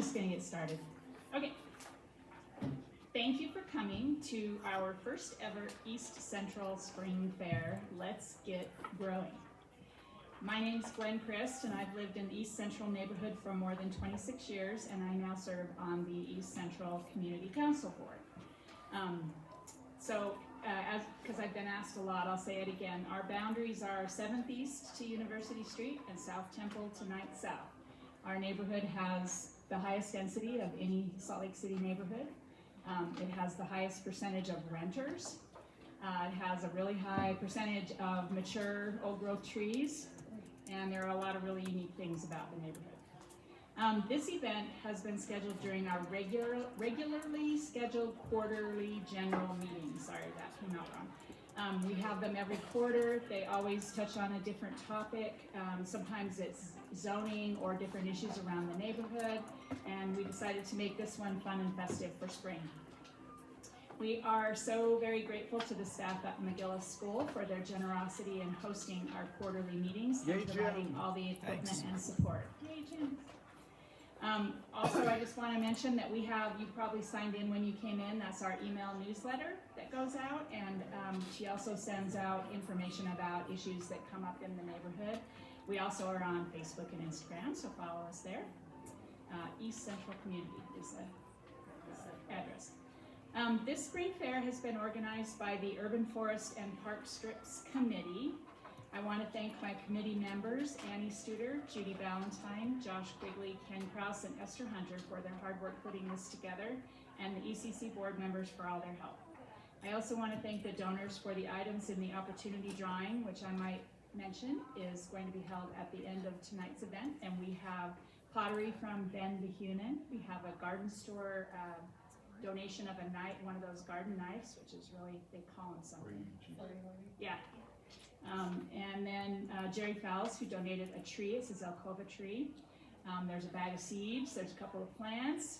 just going to get started. Okay. Thank you for coming to our first ever East Central Spring Fair. Let's get growing. My name's Gwen Christ, and I've lived in the East Central neighborhood for more than 26 years, and I now serve on the East Central Community Council Board. Because I've been asked a lot, I'll say it again. Our boundaries are 7th East to University Street and South Temple to 9th South. Our neighborhood has the highest density of any Salt Lake City neighborhood. It has the highest percentage of renters. It has a really high percentage of mature old growth trees, and there are a lot of really unique things about the neighborhood. This event has been scheduled during our regularly scheduled quarterly general meetings. Sorry, that came out wrong. We have them every quarter. They always touch on a different topic. Sometimes it's zoning or different issues around the neighborhood, and we decided to make this one fun and festive for spring. We are so very grateful to the staff at McGillis School for their generosity in hosting our quarterly meetings and providing all the equipment and support. Yay, Jim. Also, I just want to mention that you probably signed in when you came in. That's our email newsletter that goes out, and she also sends out information about issues that come up in the neighborhood. We also are on Facebook and Instagram, so follow us there. East Central Community is the address. This spring fair has been organized by the Urban Forest and Park Strips Committee. I want to thank my committee members, Annie Studer, Judy Ballantyne, Josh Quigley, Ken Krause, and Esther Hunter for their hard work putting this together, and the ECC board members for all their help. I also want to thank the donors for the items in the opportunity drawing, which I might mention is going to be held at the end of tonight's event, and we have pottery from Ben Behunen. We have a garden store donation of one of those garden knives, which is really, they call them something. Yeah. And then Jerry Fowles, who donated a tree. It's his Alcova tree. There's a bag of seeds. There's a couple of plants.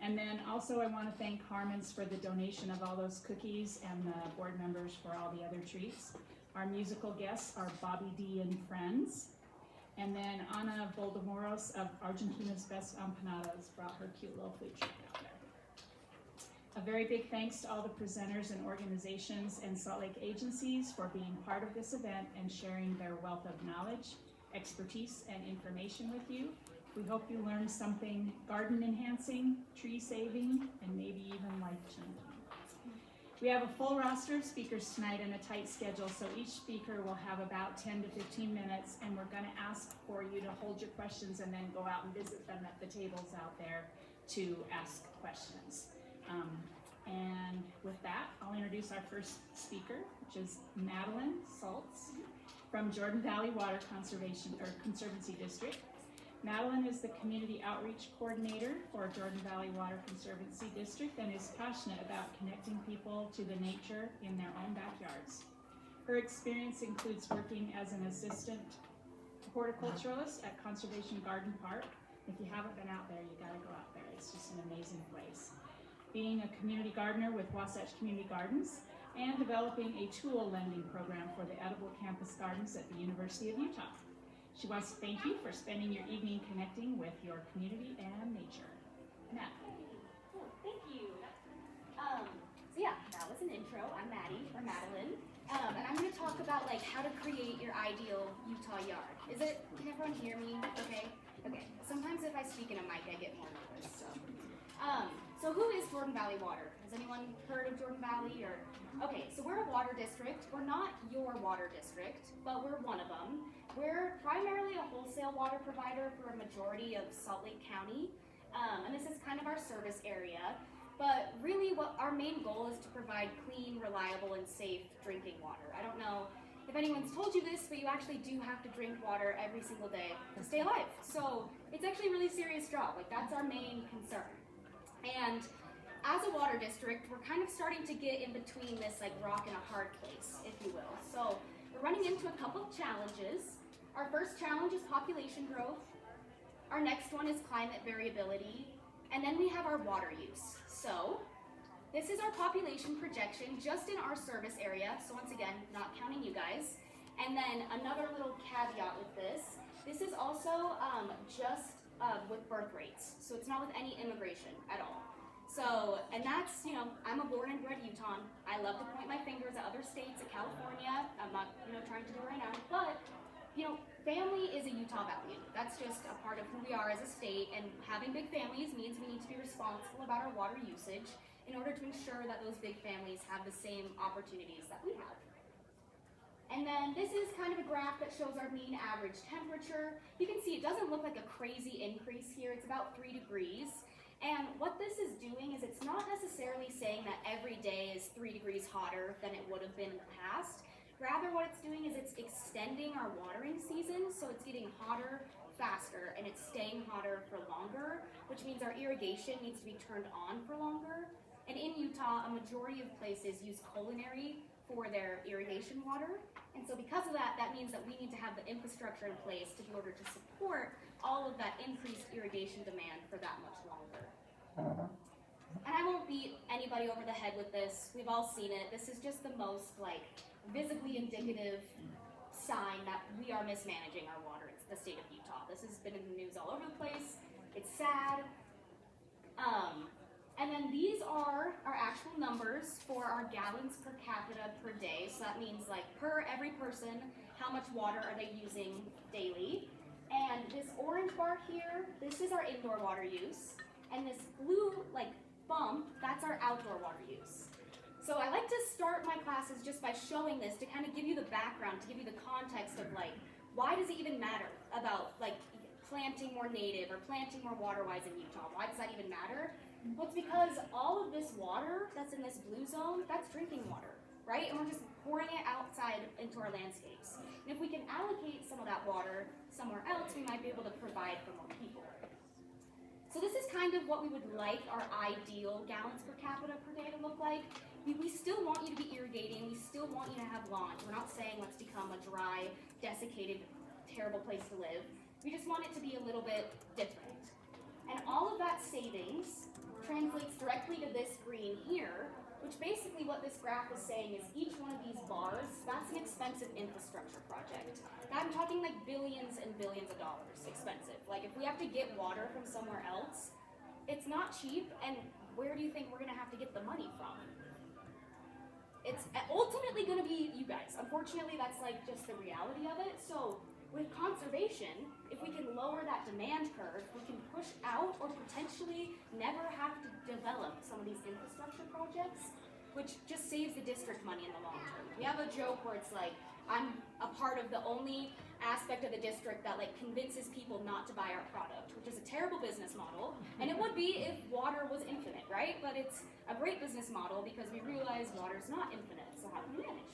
And then also I want to thank Harmon's for the donation of all those cookies and the board members for all the other treats. Our musical guests are Bobby D and Friends. And then Ana Boldemoros of Argentina's Best Empanadas brought her cute little food truck out there. A very big thanks to all the presenters and organizations and Salt Lake agencies for being part of this event and sharing their wealth of knowledge, expertise, and information with you. We hope you learned something garden enhancing, tree saving, and maybe even life changing. We have a full roster of speakers tonight and a tight schedule, so each speaker will have about 10 to 15 minutes, and we're going to ask for you to hold your questions and then go out and visit them at the tables out there to ask questions. And with that, I'll introduce our first speaker, which is Madeline Saltz from Jordan Valley Water Conservancy District. Madeline is the Community Outreach Coordinator for Jordan Valley Water Conservancy District and is passionate about connecting people to the nature in their own backyards. Her experience includes working as an assistant horticulturalist at Conservation Garden Park. If you haven't been out there, you gotta go out there. It's just an amazing place. Being a community gardener with Wasatch Community Gardens, and developing a tool lending program for the Edible Campus Gardens at the University of Utah. She wants to thank you for spending your evening connecting with your community and nature. Matt. Cool, thank you. So yeah, that was an intro. I'm Maddie, or Madeline, and I'm going to talk about how to create your ideal Utah yard. Can everyone hear me okay? Okay, sometimes if I speak in a mic, I get more nervous, So who is Jordan Valley Water? Has anyone heard of Jordan Valley? Okay, so we're a water district. We're not your water district, but we're one of them. We're primarily a wholesale water provider for a majority of Salt Lake County, and this is kind of our service area. But really what our main goal is to provide clean, reliable, and safe drinking water. I don't know if anyone's told you this, but you actually do have to drink water every single day to stay alive. So it's actually a really serious job. That's our main concern. And as a water district, we're kind of starting to get in between this rock and a hard place, if you will. So we're running into a couple of challenges. Our first challenge is population growth. Our next one is climate variability. And then we have our water use. So this is our population projection just in our service area. So once again, not counting you guys. And then another little caveat with this. This is also just with birth rates. So it's not with any immigration at all. So, and that's, I'm a born and bred Utahn. I love to point my fingers at other states, at California. I'm not, trying to do it right now. But, family is a Utah value. That's just a part of who we are as a state. And having big families means we need to be responsible about our water usage in order to ensure that those big families have the same opportunities that we have. And then this is kind of a graph that shows our mean average temperature. You can see it doesn't look like a crazy increase here. It's about 3 degrees. And what this is doing is it's not necessarily saying that every day is 3 degrees hotter than it would have been in the past. Rather, what it's doing is it's extending our watering season, so it's getting hotter faster and it's staying hotter for longer, which means our irrigation needs to be turned on for longer. And in Utah, a majority of places use culinary for their irrigation water. And so because of that, that means that we need to have the infrastructure in place in order to support all of that increased irrigation demand for that much longer. And I won't beat anybody over the head with this. We've all seen it. This is just the most visibly indicative sign that we are mismanaging our water in the state of Utah. This has been in the news all over the place. It's sad. And then these are our actual numbers for our gallons per capita per day. So that means per every person, how much water are they using daily. And this orange bar here, this is our indoor water use. And this blue bump, that's our outdoor water use. So I like to start my classes just by showing this to kind of give you the background, to give you the context of why does it even matter about planting more native or planting more water-wise in Utah? Why does that even matter? Well, it's because all of this water that's in this blue zone, that's drinking water, right? And we're just pouring it outside into our landscapes. And if we can allocate some of that water somewhere else, we might be able to provide for more people. So this is kind of what we would like our ideal gallons per capita per day to look like. We still want you to be irrigating. We still want you to have lawns. We're not saying let's become a dry, desiccated, terrible place to live. We just want it to be a little bit different. And all of that savings translates directly to this green here, which basically what this graph is saying is each one of these bars, that's an expensive infrastructure project. I'm talking billions and billions of dollars expensive. If we have to get water from somewhere else, it's not cheap, and where do you think we're gonna have to get the money from? It's ultimately gonna be you guys. Unfortunately, that's just the reality of it. So with conservation, if we can lower that demand curve, we can push out or potentially never have to develop some of these infrastructure projects, which just saves the district money in the long term. We have a joke where it's I'm a part of the only aspect of the district that convinces people not to buy our product, which is a terrible business model. And it would be if water was infinite, right? But it's a great business model because we realize water's not infinite, so how do we manage?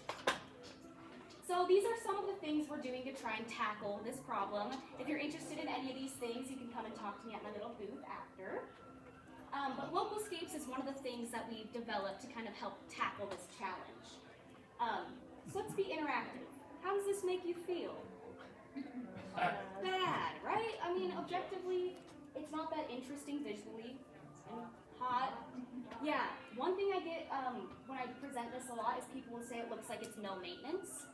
So these are some of the things we're doing to try and tackle this problem. If you're interested in any of these things, you can come and talk to me at my little booth after. But Localscapes is one of the things that we've developed to kind of help tackle this challenge. So let's be interactive. How does this make you feel? Bad, right? I mean, objectively, it's not that interesting visually. And hot. Yeah, one thing I get when I present this a lot is people will say it looks like it's no maintenance.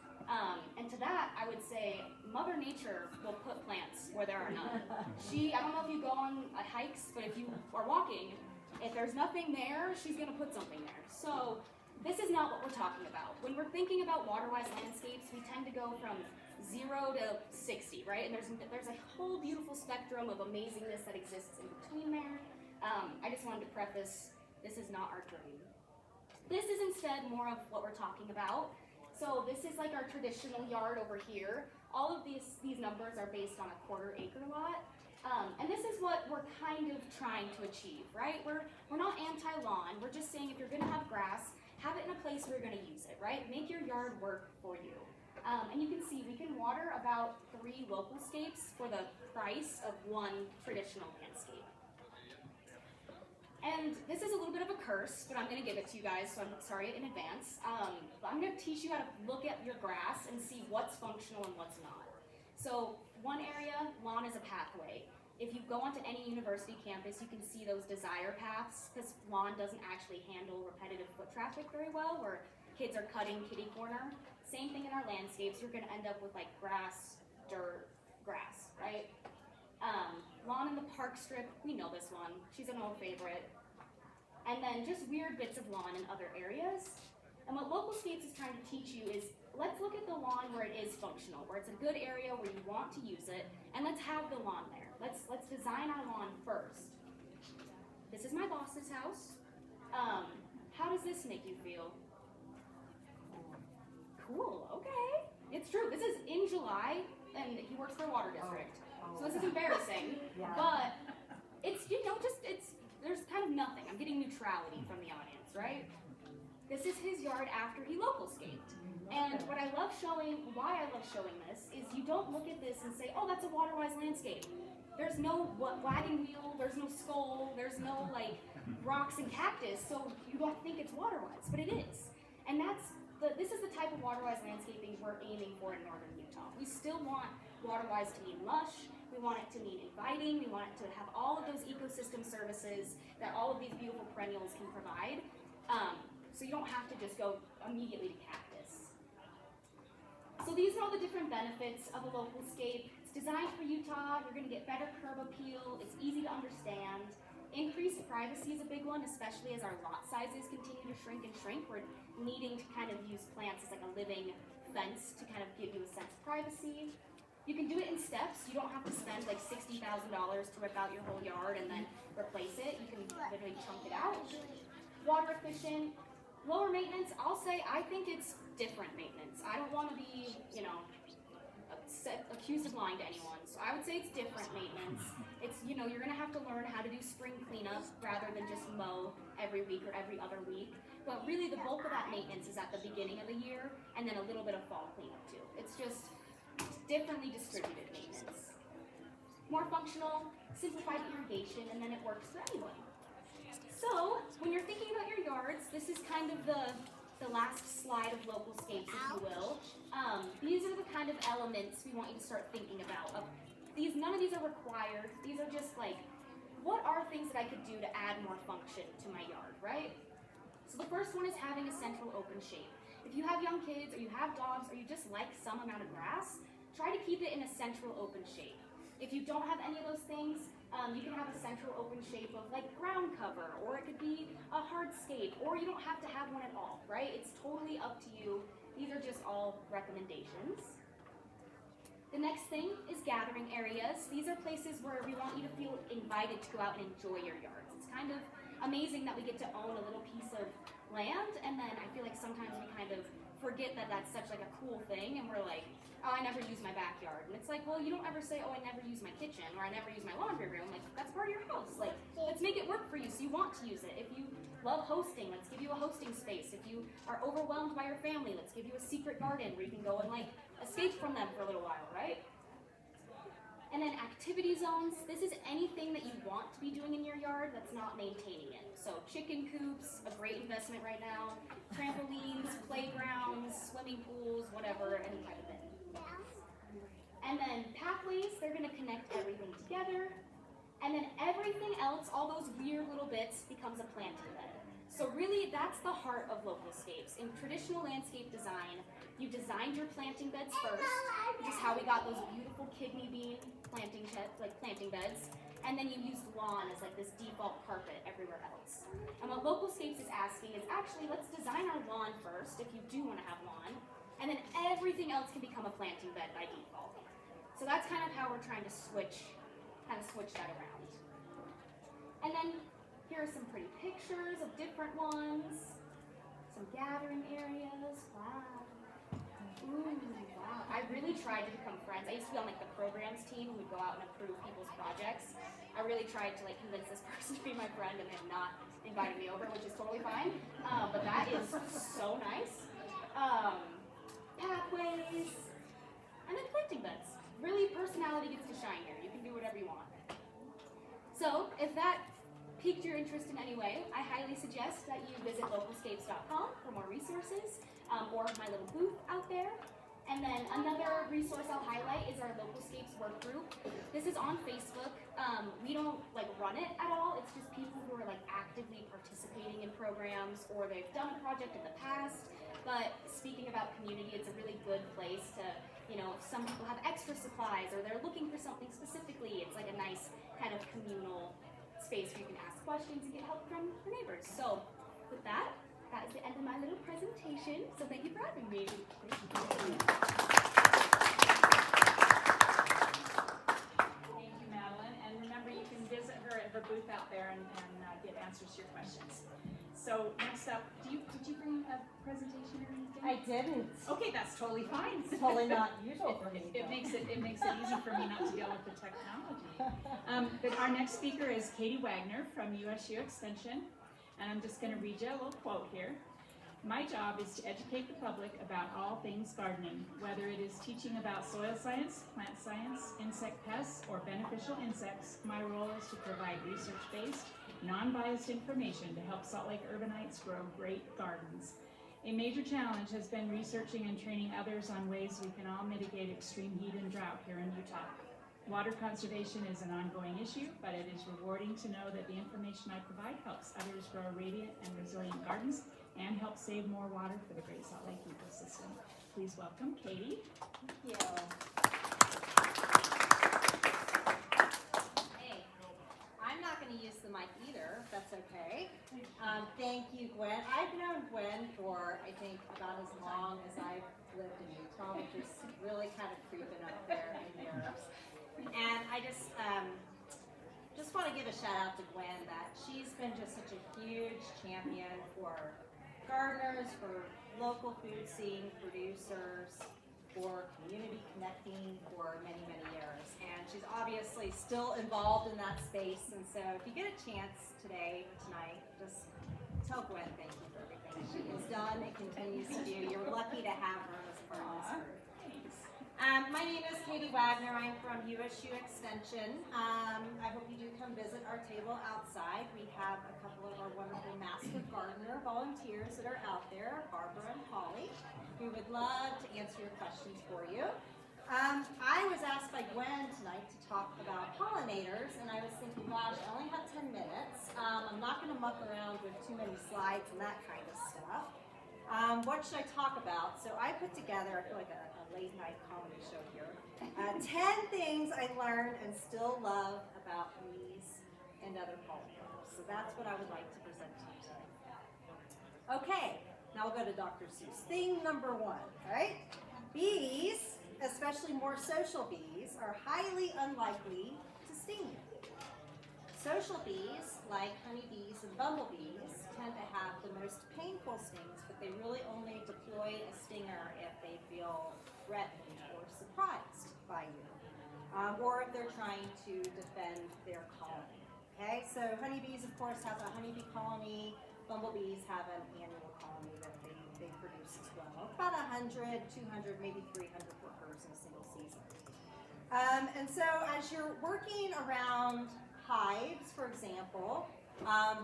And to that, I would say Mother Nature will put plants where there are none. I don't know if you go on hikes, but if you are walking, if there's nothing there, she's going to put something there. So this is not what we're talking about. When we're thinking about water-wise landscapes, we tend to go from 0 to 60, right? And there's a whole beautiful spectrum of amazingness that exists in between there. I just wanted to preface, this is not our dream. This is instead more of what we're talking about. So this is our traditional yard over here. All of these numbers are based on a 1/4 acre lot. And this is what we're kind of trying to achieve, right? We're not anti-lawn. We're just saying if you're gonna have grass, have it in a place where you're gonna use it, right? Make your yard work for you. And you can see we can water about 3 Localscapes for the price of 1 traditional landscape. And this is a little bit of a curse, but I'm going to give it to you guys, so I'm sorry in advance. I'm going to teach you how to look at your grass and see what's functional and what's not. So one area, lawn is a pathway. If you go onto any university campus, you can see those desire paths, because lawn doesn't actually handle repetitive foot traffic very well, where kids are cutting kitty corner. Same thing in our landscapes. You're going to end up with grass, dirt, grass, right? lawn in the park strip, we know this one, she's an old favorite. And then just weird bits of lawn in other areas. And what Localscapes is trying to teach you is, let's look at the lawn where it is functional, where it's a good area where you want to use it, and let's have the lawn there. Let's design our lawn first. This is my boss's house. How does this make you feel? Cool, okay. It's true, this is in July, and he works for a water district. So this is embarrassing, but it's, there's kind of nothing. I'm getting neutrality from the audience, right? This is his yard after he localscaped. And what I love showing, why I love showing this, is you don't look at this and say, oh, that's a water-wise landscape. There's no wagon wheel, there's no skull, there's no like rocks and cactus, so you don't think it's water-wise, but it is. And this is the type of water-wise landscaping we're aiming for in northern Utah. We still want water-wise to mean lush, we want it to mean inviting, we want it to have all of those ecosystem services that all of these beautiful perennials can provide. So you don't have to just go immediately to cactus. So these are all the different benefits of a localscape. It's designed for Utah, you're gonna get better curb appeal, it's easy to understand. Increased privacy is a big one, especially as our lot sizes continue to shrink and shrink. We're needing to kind of use plants as like a living fence to kind of give you a sense of privacy. You can do it in steps. You don't have to spend like $60,000 to rip out your whole yard and then replace it. You can literally chunk it out. Water efficient. Lower maintenance, I'll say, I think it's different maintenance. I don't want to be, accused of lying to anyone. So I would say it's different maintenance. It's, you're going to have to learn how to do spring cleanup rather than just mow every week or every other week. But really the bulk of that maintenance is at the beginning of the year and then a little bit of fall cleanup too. It's just differently distributed maintenance. More functional, simplified irrigation, and then it works for anyone. So, when you're thinking about your yards, this is kind of the last slide of localscapes, if you will. These are the kind of elements we want you to start thinking about. None of these are required. These are just like, what are things that I could do to add more function to my yard, right? So the first one is having a central open shape. If you have young kids, or you have dogs, or you just like some amount of grass, try to keep it in a central open shape. If you don't have any of those things, you can have a central open shape of like ground cover, or it could be a hardscape, or you don't have to have one at all, right? It's totally up to you. These are just all recommendations. The next thing is gathering areas. These are places where we want you to feel invited to go out and enjoy your yards. It's kind of amazing that we get to own a little piece of land, and then I feel like sometimes we kind of forget that that's such like a cool thing, and we're like, oh, I never use my backyard. And it's like, well, you don't ever say, oh, I never use my kitchen, or I never use my laundry room. Like, that's part of your house. Like, let's make it work for you so you want to use it. If you love hosting, let's give you a hosting space. If you are overwhelmed by your family, let's give you a secret garden where you can go and like escape from them for a little while, right? And then activity zones. This is anything that you want to be doing in your yard that's not maintaining it. So chicken coops, a great investment right now. Trampolines, playgrounds, swimming pools, whatever, any type of thing. And then pathways, they're gonna connect everything together. And then everything else, all those weird little bits, becomes a planting bed. So really, that's the heart of localscapes. In traditional landscape design, you designed your planting beds first, which is how we got those beautiful kidney bean planting beds. And then you used lawn as like this default carpet everywhere else. And what localscapes is asking is actually, let's design our lawn first, if you do wanna have lawn, and then everything else can become a planting bed by default. So that's kind of how we're trying to switch that around. And then here are some pretty pictures of different ones. Some gathering areas. Wow. Ooh, wow. I really tried to become friends. I used to be on like the programs team and we'd go out and approve people's projects. I really tried to like convince this person to be my friend and they have not invited me over, which is totally fine. But that is so nice. Pathways. And then planting beds. Really, personality gets to shine here. You can do whatever you want. So, if that piqued your interest in any way, I highly suggest that you visit localscapes.com for more resources, or my little booth out there. And then another resource I'll highlight is our Localscapes work group. This is on Facebook. We don't like run it at all. It's just people who are like actively participating in programs, or they've done a project in the past. But speaking about community, it's a really good place to you know, if some people have extra supplies or they're looking for something specifically, it's like a nice kind of communal space where you can ask questions and get help from your neighbors. So with that, that is the end of my little presentation. So thank you for having me. Thank you, Madeline. And remember, you can visit her at her booth out there and get answers to your questions. So next up, did you bring a presentation or anything? I didn't. Okay, that's totally fine. It's totally not usual for me. It makes it easy for me not to deal with the technology. But our next speaker is Katie Wagner from USU Extension, and I'm just going to read you a little quote here. My job is to educate the public about all things gardening, whether it is teaching about soil science, plant science, insect pests, or beneficial insects. My role is to provide research-based, non-biased information to help Salt Lake urbanites grow great gardens. A major challenge has been researching and training others on ways we can all mitigate extreme heat and drought here in Utah. Water conservation is an ongoing issue, but it is rewarding to know that the information I provide helps others grow radiant and resilient gardens and help save more water for the Great Salt Lake ecosystem. Please welcome Katie. Thank you. Hey, I'm not going to use the mic either, if that's okay. Thank you, Gwen. I've known Gwen for, I think, about as long as I've lived in Utah, which is really kind of creeping up there in nerves. And I just want to give a shout out to Gwen that she's been just such a huge champion for gardeners, for local food scene producers, for community connecting for many, many years. And she's obviously still involved in that space. And so if you get a chance tonight, just tell Gwen thank you for everything she has done and continues to do. You're lucky to have her as part of this group. My name is Katie Wagner. I'm from USU Extension. I hope you do come visit our table outside. We have a couple of our wonderful master gardener volunteers that are out there, Barbara and Holly, who would love to answer your questions for you. I was asked by Gwen tonight to talk about pollinators, and I was thinking, gosh, I only have 10 minutes. I'm not going to muck around with too many slides and that kind of stuff. What should I talk about? So I put together, I feel like a late night comedy show here, 10 things I learned and still love about bees and other pollinators. So that's what I would like to present to you today. Okay, now we'll go to Dr. Seuss. Thing number one, right? Bees, especially more social bees, are highly unlikely to sting you. Social bees, like honeybees and bumblebees, tend to have the most painful stings, but they really only deploy a stinger if they feel threatened or surprised by you, or if they're trying to defend their colony. Okay, so honeybees, of course, have a honeybee colony. Bumblebees have an annual colony that they produce as well. About 100, 200, maybe 300 workers in a single season. And so as you're working around hives, for example,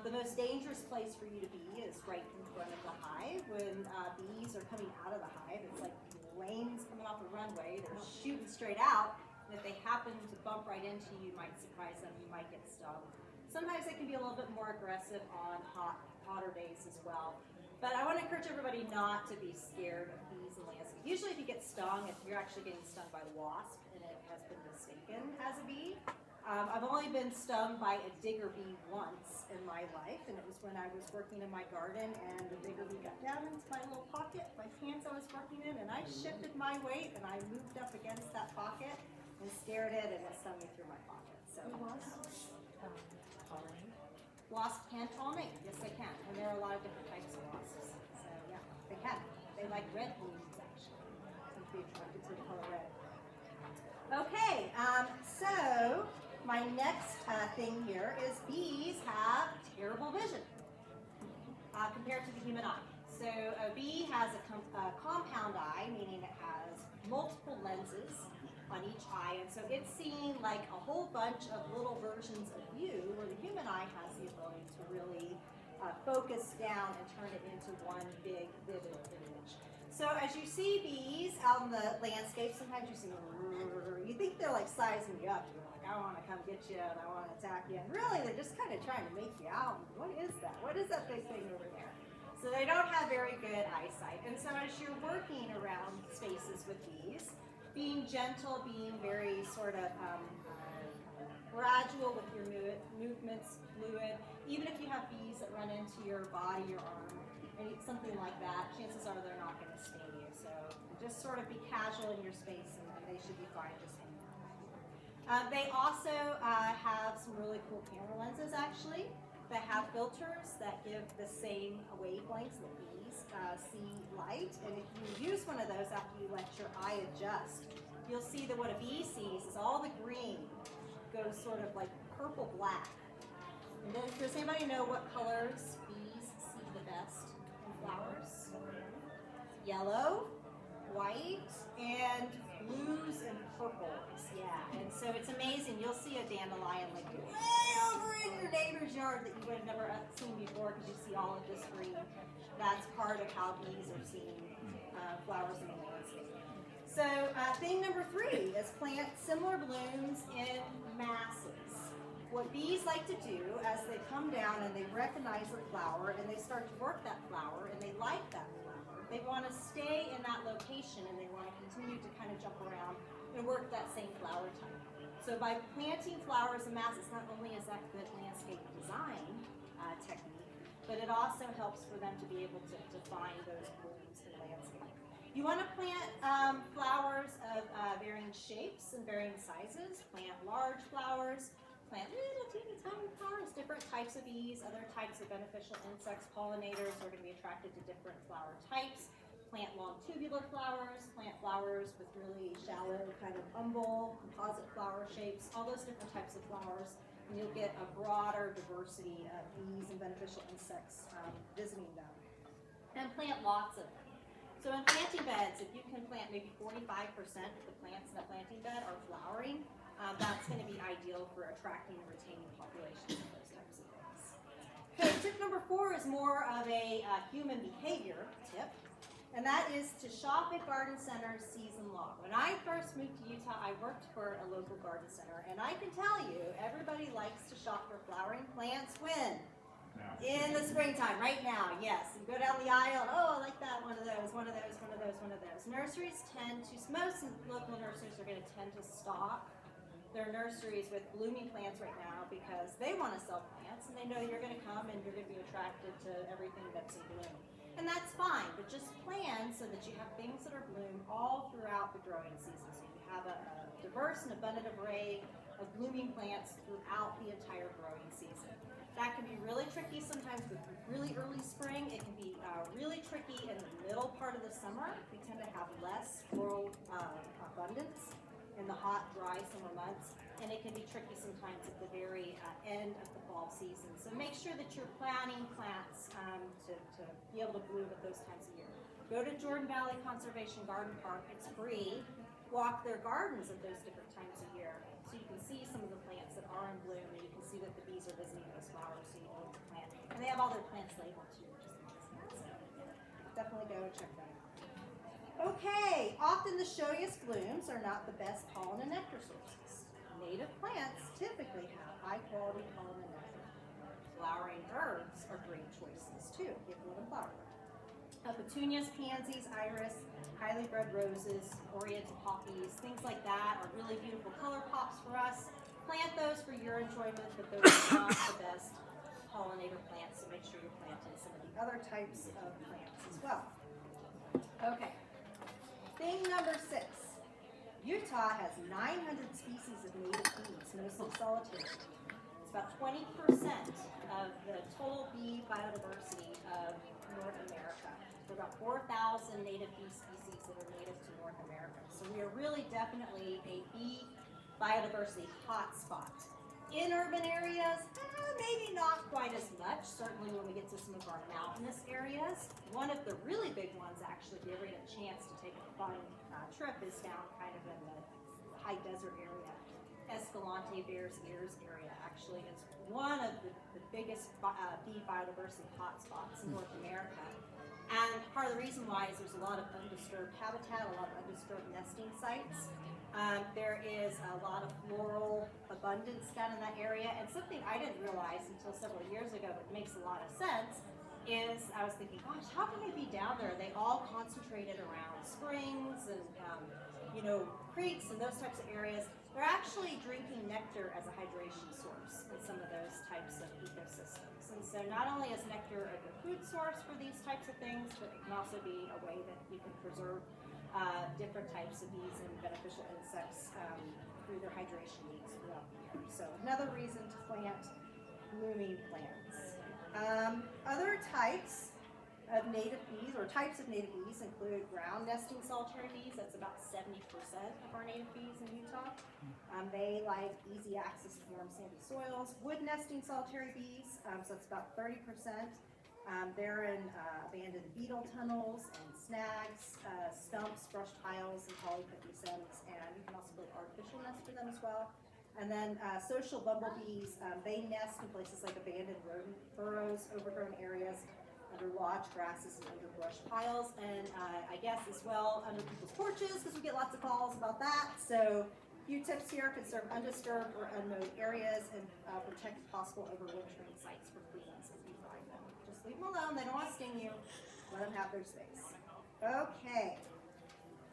the most dangerous place for you to be is right in front of the hive. When bees are coming out of the hive, it's like lanes coming off the runway. They're shooting straight out. And if they happen to bump right into you, you might surprise them. You might get stung. Sometimes they can be a little bit more aggressive on hotter days as well. But I want to encourage everybody not to be scared of bees and landscape. Usually if you get stung, if you're actually getting stung by a wasp and it has been mistaken as a bee. I've only been stung by a digger bee once in my life, and it was when I was working in my garden and the digger bee got down into my little pocket, my pants I was working in, and I shifted my weight and I moved up against that pocket and scared it, and it stung me through my pocket. So wasps can pollinate, yes they can, and there are a lot of different types of wasps. So yeah, they can. They like red honeybees actually. Some be attracted to the color red. Okay, so my next thing here is bees have terrible vision compared to the human eye. So a bee has a compound eye, meaning it has multiple lenses on each eye, and so it's seeing like a whole bunch of little versions of you, where the human eye has the ability to really focus down and turn it into one big, vivid image. So as you see bees out in the landscape, sometimes you see them, you think they're like sizing you up. You're like, I want to come get you and I want to attack you. And really, they're just kind of trying to make you out. What is that? What is that big thing over there? So they don't have very good eyesight. And so as you're working around spaces with bees, being gentle, being very sort of gradual with your movements, fluid. Even if you have bees that run into your body, your arm, something like that, chances are they're not going to sting you. So just sort of be casual in your space, and they should be fine just hanging out. They also have some really cool camera lenses, actually, that have filters that give the same wavelengths that bees see light. And if you use one of those after you let your eye adjust, you'll see that what a bee sees is all the green goes sort of like purple-black. And then, does anybody know what colors bees see the best in flowers? Yellow, white, and blues and purples. Yeah, and so it's amazing. You'll see a dandelion like way over in your neighbor's yard that you would have never seen before because you see all of this green. That's part of how bees are seeing flowers in the landscape. So thing number 3 is plant similar blooms in masses. What bees like to do as they come down and they recognize a flower and they start to work that flower and they like that flower, they want to stay in that location and they want to continue to kind of jump around and work that same flower type. So by planting flowers in masses, not only is that good landscape design technique, but it also helps for them to be able to find those blooms in the landscape. You want to plant flowers of varying shapes and varying sizes. Plant large flowers, plant little teeny tiny flowers, different types of bees, other types of beneficial insects, pollinators are going to be attracted to different flower types. Plant long tubular flowers, plant flowers with really shallow kind of umbel, composite flower shapes, all those different types of flowers, and you'll get a broader diversity of bees and beneficial insects visiting them. And plant lots of them. So in planting beds, if you can plant maybe 45% of the plants in a planting bed are flowering, that's going to be ideal for attracting and retaining populations of those types of things. Okay, tip number 4 is more of a human behavior tip, and that is to shop at garden centers season long. When I first moved to Utah, I worked for a local garden center, and I can tell you, everybody likes to shop for flowering plants when? In the springtime, right now, yes. You go down the aisle, oh, I like that, one of those, one of those, one of those, one of those. Nurseries tend to, most local nurseries are going to tend to stock their nurseries with blooming plants right now because they want to sell plants and they know you're going to come and you're going to be attracted to everything that's in bloom. And that's fine, but just plan so that you have things that are bloom all throughout the growing season. So you have a diverse and abundant array of blooming plants throughout the entire growing season. That can be really tricky sometimes with really early spring. It can be really tricky in the middle part of the summer. We tend to have less floral abundance in the hot, dry summer months. And it can be tricky sometimes at the very end of the fall season. So make sure that you're planting plants to be able to bloom at those times of year. Go to Jordan Valley Conservation Garden Park. It's free. Walk their gardens at those different times of year so you can see some of the plants that are in bloom and you can see that the bees are visiting those flowers so you know what to plant. And they have all their plants labeled too, which is nice. So definitely go and check that out. Okay, often the showiest blooms are not the best pollen and nectar sources. Native plants typically have high quality pollen and nectar. Flowering herbs are great choices too, if you want to flower. Petunias, pansies, iris, highly bred roses, oriental poppies, things like that are really beautiful color pops for us. Plant those for your enjoyment, but those are not the best pollinator plants, so make sure you're planting some of the other types of plants as well. Okay, thing number 6. Utah has 900 species of native bees, mostly solitary. It's about 20% of the total bee biodiversity of North America. There are about 4,000 native bee species that are native to North America. So we are really definitely a bee biodiversity hotspot. In urban areas, maybe not quite as much, certainly when we get to some of our mountainous areas. One of the really big ones, actually, if you ever get a chance to take a fun trip, is down kind of in the high desert area. Escalante, Bears Ears area, actually, is one of the biggest bee biodiversity hotspots in North America. And part of the reason why is there's a lot of undisturbed habitat, a lot of undisturbed nesting sites. There is a lot of floral abundance down in that area, and something I didn't realize until several years ago, but makes a lot of sense, is I was thinking, gosh, how can they be down there? They all concentrated around springs and creeks and those types of areas. They're actually drinking nectar as a hydration source in some of those types of ecosystems. And so not only is nectar a good food source for these types of things, but it can also be a way that you can preserve different types of bees and beneficial insects through their hydration needs throughout the year. So another reason to plant blooming plants. Other types of native bees, or types of native bees, include ground nesting solitary bees. That's about 70% of our native bees in Utah. They like easy access to warm sandy soils. Wood nesting solitary bees, so that's about 30%. They're in abandoned beetle tunnels and snags, stumps, brush piles, and polypody stems, and you can also build artificial nests for them as well. And then social bumblebees, they nest in places like abandoned rodent burrows, overgrown areas, under lodge grasses and under brush piles, and I guess as well under people's porches, because we get lots of calls about that. So a few tips here: conserve undisturbed or unmowed areas and protect possible overwintering sites for fleas as you find them. Just leave them alone, they don't want to sting you. Let them have their space. Okay.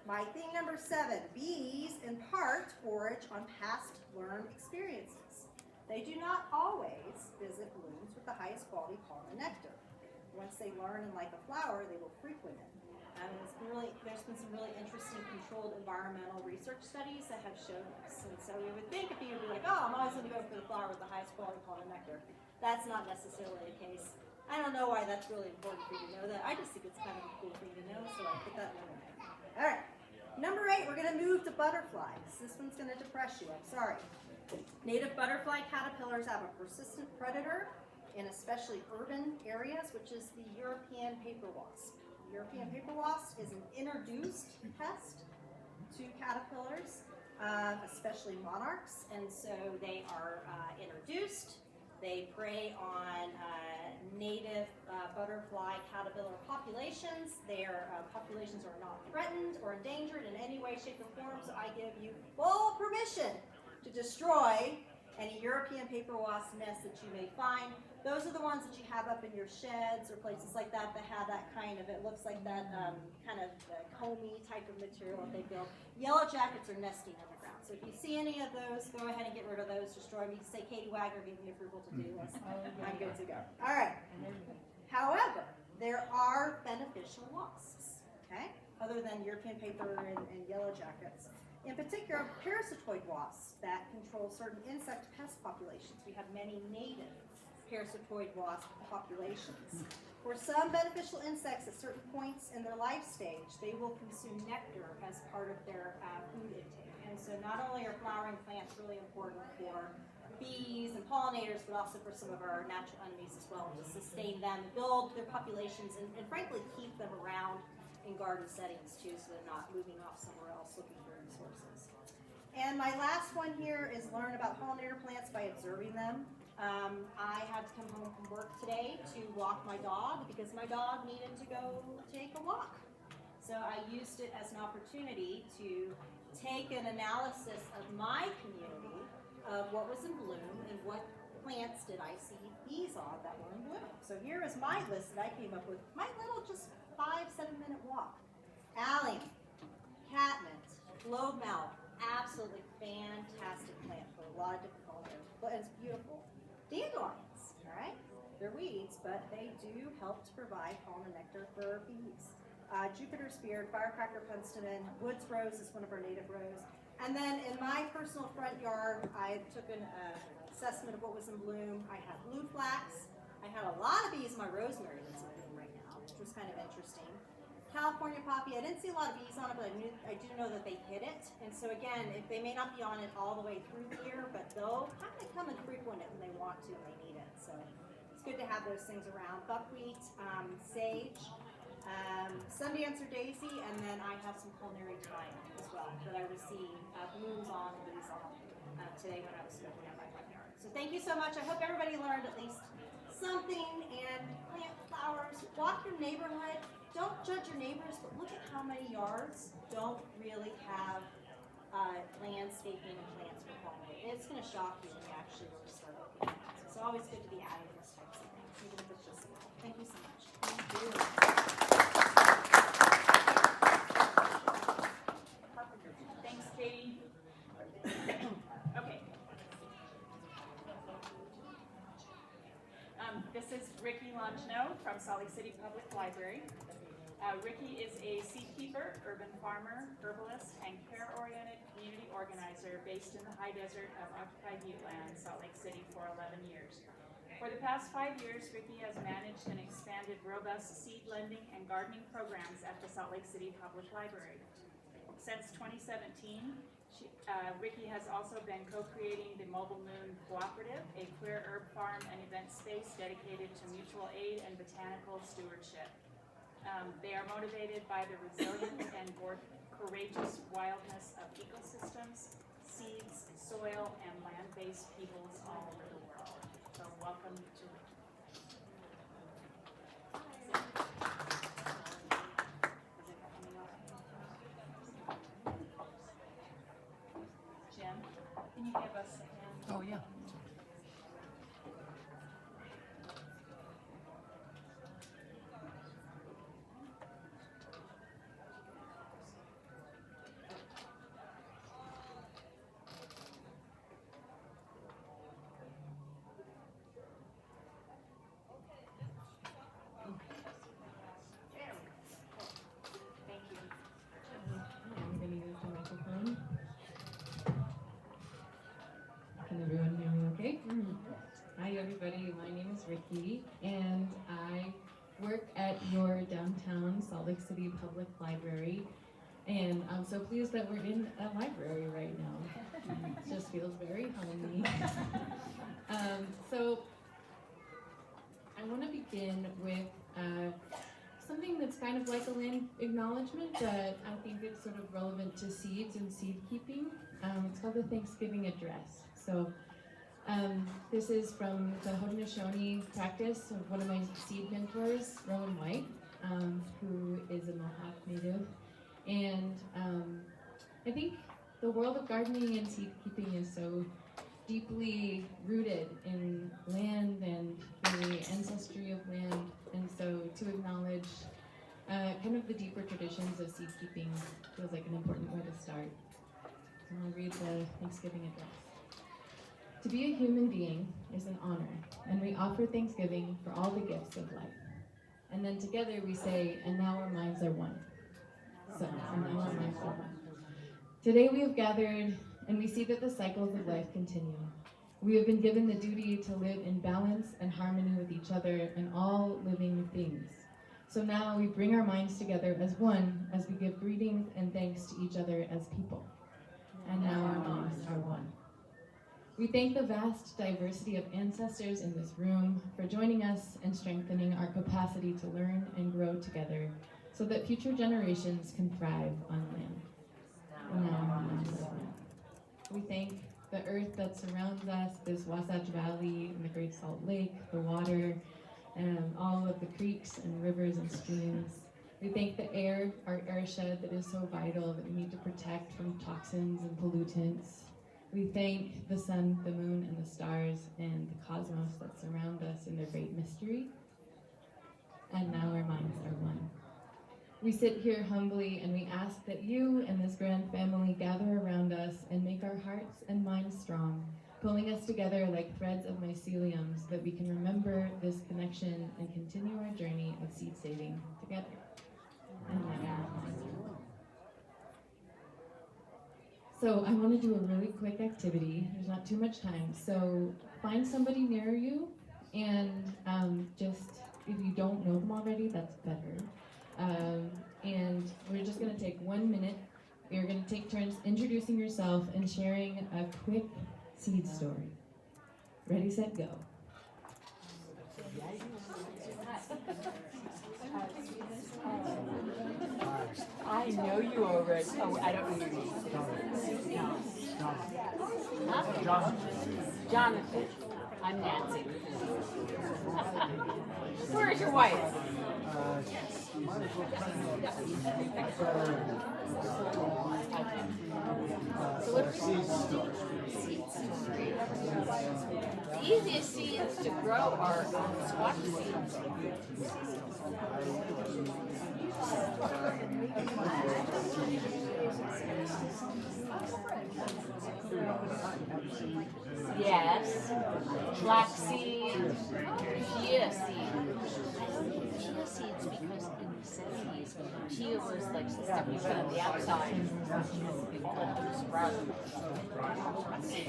My thing number 7, bees in part forage on past learned experiences. They do not always visit blooms with the highest quality pollen and nectar. Once they learn and like a flower, they will frequent it. And there's been some really interesting controlled environmental research studies that have shown this. And so you would think a bee would be like, oh, I'm always going to go for the flower with the highest quality pollen and nectar. That's not necessarily the case. I don't know why that's really important for you to know that. I just think it's kind of a cool thing to know, so I put that in there. All right. Number 8, we're going to move to butterflies. This one's going to depress you. I'm sorry. Native butterfly caterpillars have a persistent predator in especially urban areas, which is the European paper wasp. The European paper wasp is an introduced pest to caterpillars, especially monarchs, and so they are introduced. They prey on native butterfly caterpillar populations. Their populations are not threatened or endangered in any way, shape, or form, so I give you full permission to destroy any European paper wasp nests that you may find. Those are the ones that you have up in your sheds or places like that that have that kind of, it looks like that kind of comey type of material that they build. Yellow jackets are nesting underground. So if you see any of those, go ahead and get rid of those, destroy them. You can say Katie Wagner gave me approval to do this. I'm good to go. All right. However, there are beneficial wasps, okay, other than European paper and yellow jackets. In particular, parasitoid wasps that control certain insect pest populations. We have many native parasitoid wasp populations. For some beneficial insects at certain points in their life stage, they will consume nectar as part of their food intake. And so not only are flowering plants really important for bees and pollinators, but also for some of our natural enemies as well, to sustain them, build their populations, and frankly keep them around in garden settings too, so they're not moving off somewhere else looking for resources. And my last one here is learn about pollinator plants by observing them. I had to come home from work today to walk my dog because my dog needed to go take a walk. So I used it as an opportunity to take an analysis of my community of what was in bloom and what plants did I see bees on that were in bloom. So here is my list that I came up with, my little just 5-7 minute walk. Allium, catmint, globemouth, absolutely fantastic plant for a lot of different pollinators, but it's beautiful. Dandelions, all right? They're weeds, but they do help to provide pollen and nectar for bees. Jupiter's beard, firecracker penstemon, woods rose is one of our native rose. And then in my personal front yard, I took an assessment of what was in bloom. I had blue flax. I had a lot of bees in my rosemary that's in bloom right now, which was kind of interesting. California poppy, I didn't see a lot of bees on it, but I do know that they hit it. And so again, if they may not be on it all the way through the year, but they'll kind of come and frequent it when they want to and they need it. So it's good to have those things around. Buckwheat, sage, Sundancer daisy, and then I have some culinary thyme as well that I received blooms on and bees on today when I was smoking out my front yard. So thank you so much. I hope everybody learned at least something, and plant flowers. Walk your neighborhood. Don't judge your neighbors, but look at how many yards don't really have landscaping and plants for pollinating. It's going to shock you when you actually really start looking at it. So it's always good to be adding those types of things, even if it's just small. Thank you so much. is Ricky Lonchno from Salt Lake City Public Library. Ricky is a seed keeper, urban farmer, herbalist, and care-oriented community organizer based in the high desert of occupied Ute land, Salt Lake City, for 11 years. For the past 5 years, Ricky has managed and expanded robust seed lending and gardening programs at the Salt Lake City Public Library. Since 2017, Ricky has also been co-creating the Mobile Moon Cooperative, a queer herb farm and event space dedicated to mutual aid and botanical stewardship. They are motivated by the resilient and courageous wildness of ecosystems, seeds, soil, and land-based peoples all over the world. So welcome to Ricky. Jim, can you give us a hand? Oh, yeah. Thank you. I'm going to use the microphone. Can everyone hear me okay? Hi everybody, my name is Ricky and I work at your downtown Salt Lake City Public Library, and I'm so pleased that we're in a library right now. It just feels very homey. So I want to begin with something that's kind of like a land acknowledgement, but I think it's sort of relevant to seeds and seed keeping. It's called the Thanksgiving Address. So this is from the Haudenosaunee practice of one of my seed mentors, Rowan White, who is a Mohawk native. And I think the world of gardening and seed keeping is so deeply rooted in land and the ancestry of land, and so to acknowledge kind of the deeper traditions of seed keeping feels like an important way to start. So I'll read the Thanksgiving Address. To be a human being is an honor, and we offer thanksgiving for all the gifts of life. And then together we say, and now our minds are one. So, and now our minds are one. Today we have gathered, and we see that the cycles of life continue. We have been given the duty to live in balance and harmony with each other and all living things. So now we bring our minds together as one as we give greetings and thanks to each other as people. And now our minds are one. We thank the vast diversity of ancestors in this room for joining us and strengthening our capacity to learn and grow together so that future generations can thrive on land. And now our minds are one. We thank the earth that surrounds us, this Wasatch Valley and the Great Salt Lake, the water, and all of the creeks and rivers and streams. We thank the air, our airshed that is so vital that we need to protect from toxins and pollutants. We thank the sun, the moon, and the stars, and the cosmos that surround us in their great mystery. And now our minds are one. We sit here humbly and we ask that you and this grand family gather around us and make our hearts and minds strong, pulling us together like threads of mycelium so that we can remember this connection and continue our journey of seed saving together. And now our minds are one. So I want to do a really quick activity. There's not too much time. So find somebody near you, and just, if you don't know them already, that's better. And we're just going to take 1 minute. You're going to take turns introducing yourself and sharing a quick seed story. Ready, set, go. I know you already. Oh, I don't know your name. Huh? Jonathan. I'm Nancy. Where is your wife? So what the easiest seeds to grow are squash seeds. Yes, flaxseed, chia seed. Chia seeds because in the 70s, chia was like something you put on the outside of the sprout.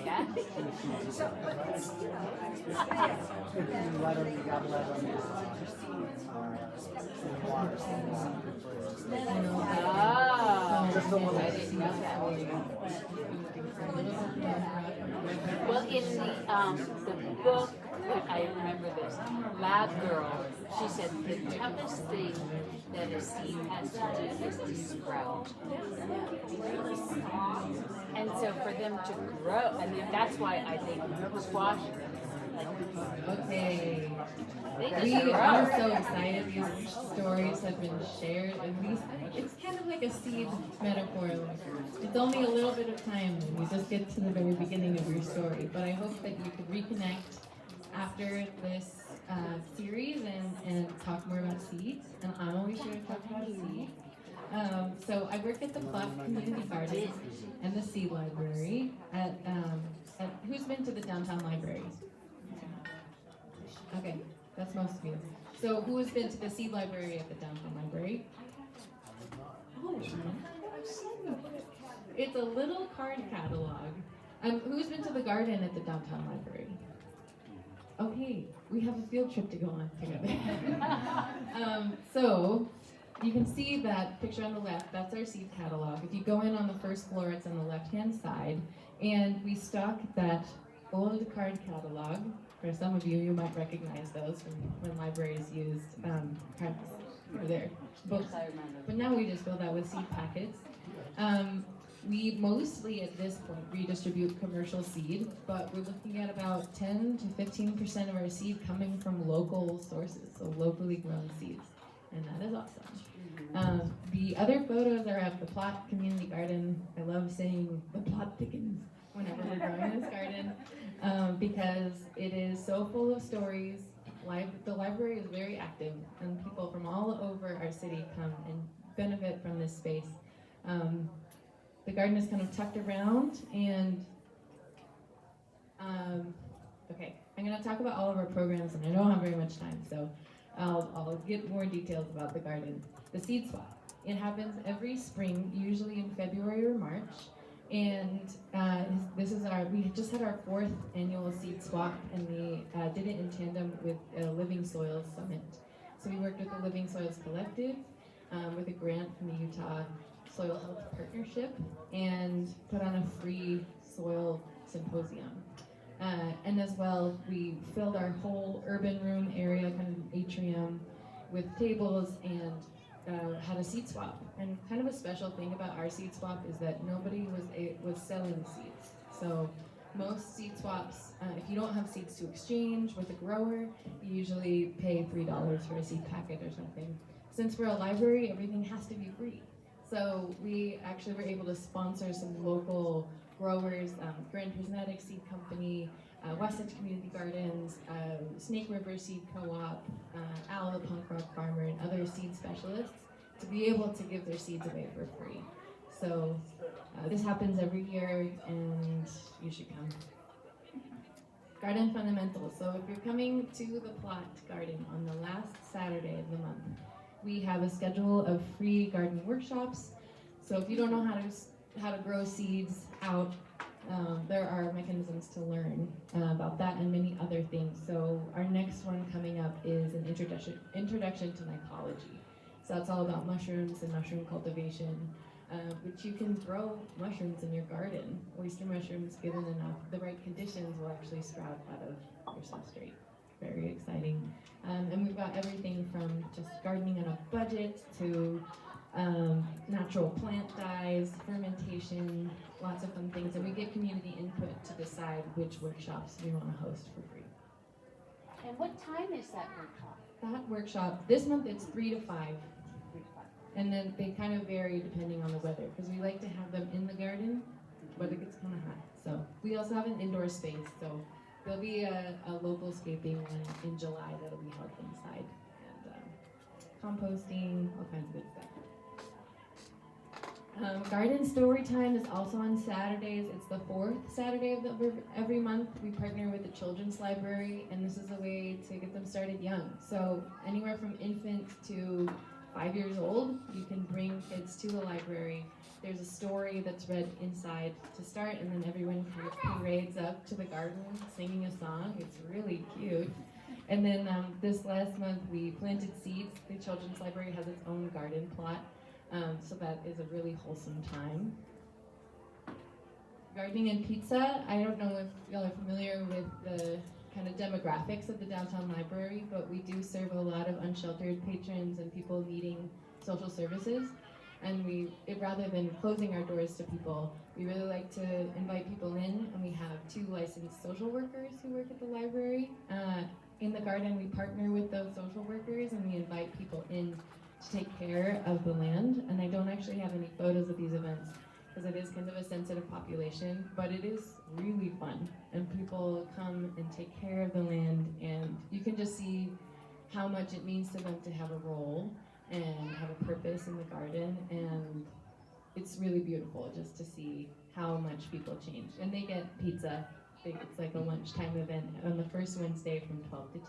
Yeah? Oh, I didn't know that. Well, in the book, I remember this, Lab Girl, she said the toughest thing that a seed has to do is to sprout. And so for them to grow, I mean, that's why I think squash, Okay. they We just are grow. so excited. These stories have been shared, and it's kind of like a seed metaphor. It's only a little bit of time, and you just get to the very beginning of your story. But I hope that you could reconnect after this series and talk more about seeds. And I'm always here to talk about seeds. So I work at the Plot Community Garden and the Seed Library at who's been to the downtown library? Okay, that's most of you. So who has been to the Seed Library at the downtown library? Oh, it's a little card catalog. Who's been to the garden at the downtown library? Okay, we have a field trip to go on together. So you can see that picture on the left, that's our seed catalog. If you go in on the first floor, it's on the left-hand side. And we stock that old card catalog. For some of you, you might recognize those from when libraries used cards for their books. Yes, I remember. But now we just fill that with seed packets. We mostly at this point redistribute commercial seed, but we're looking at about 10 to 15% of our seed coming from local sources, so locally grown seeds. And that is awesome. The other photos are of the Plot Community Garden. I love saying the plot thickens whenever we're growing this garden because it is so full of stories. The library is very active, and people from all over our city come and benefit from this space. The garden is kind of tucked around, and okay, I'm going to talk about all of our programs, and I don't have very much time, so I'll get more details about the garden. The Seed Swap. It happens every spring, usually in February or March, and we just had our 4th annual Seed Swap, and we did it in tandem with a Living Soils Summit. So we worked with the Living Soils Collective with a grant from the Utah Soil Health Partnership and put on a free soil symposium. And as well, we filled our whole urban room area, kind of atrium, with tables and had a seed swap. And kind of a special thing about our seed swap is that nobody was selling seeds. So most seed swaps, if you don't have seeds to exchange with a grower, you usually pay $3 for a seed packet or something. Since we're a library, everything has to be free. So we actually were able to sponsor some local growers, Grand Prismatic Seed Company, West Edge Community Gardens, Snake River Seed Co-op, Al the Punk Rock Farmer, and other seed specialists to be able to give their seeds away for free. So this happens every year, and you should come. Garden fundamentals. So if you're coming to the Plot Garden on the last Saturday of the month, we have a schedule of free garden workshops. So if you don't know how to grow seeds out, there are mechanisms to learn about that and many other things. So our next one coming up is an introduction to mycology. So that's all about mushrooms and mushroom cultivation, which you can grow mushrooms in your garden. Oyster mushrooms, given the right conditions, will actually sprout out of your substrate. Very exciting. And we've got everything from just gardening on a budget to natural plant dyes, fermentation, lots of fun things. And we get community input to decide which workshops we want to host for free. And what time is that workshop? That workshop, this month it's 3 to 5. And then they kind of vary depending on the weather, because we like to have them in the garden, but it gets kind of hot. So we also have an indoor space, so there'll be a local scaping one in July that'll be held inside. And composting, all kinds of good stuff. Garden Story Time is also on Saturdays. It's the fourth Saturday of every month. We partner with the Children's Library, and this is a way to get them started young. So anywhere from infant to 5 years old, you can bring kids to the library. There's a story that's read inside to start, and then everyone kind of parades up to the garden singing a song. It's really cute. And then this last month, we planted seeds. The Children's Library has its own garden plot. So that is a really wholesome time. Gardening and pizza, I don't know if y'all are familiar with the kind of demographics of the downtown library, but we do serve a lot of unsheltered patrons and people needing social services. And rather than closing our doors to people, we really like to invite people in, and we have 2 licensed social workers who work at the library. In the garden, we partner with those social workers, and we invite people in to take care of the land. And I don't actually have any photos of these events because it is kind of a sensitive population, but it is really fun. And people come and take care of the land, and you can just see how much it means to them to have a role and have a purpose in the garden. And it's really beautiful just to see how much people change. And they get pizza. It's like a lunchtime event on the first Wednesday from 12 to 2.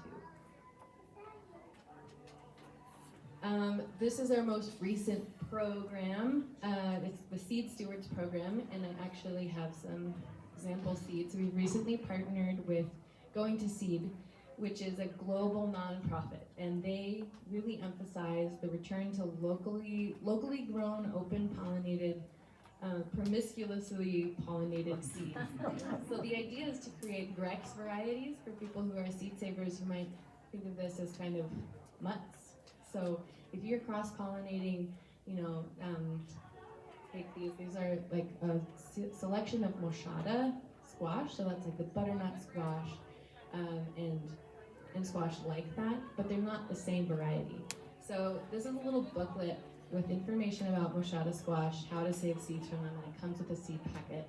This is our most recent program. It's the Seed Stewards program, and I actually have some example seeds. We've recently partnered with Going to Seed, which is a global nonprofit, and they really emphasize the return to locally grown, open pollinated, promiscuously pollinated seeds. So the idea is to create Grex varieties for people who are seed savers who might think of this as kind of mutts. So if you're cross-pollinating, take these are like a selection of moschata squash, so that's like the butternut squash, and squash like that, but they're not the same variety. So this is a little booklet with information about moschata squash, how to save seeds from them, and it comes with a seed packet.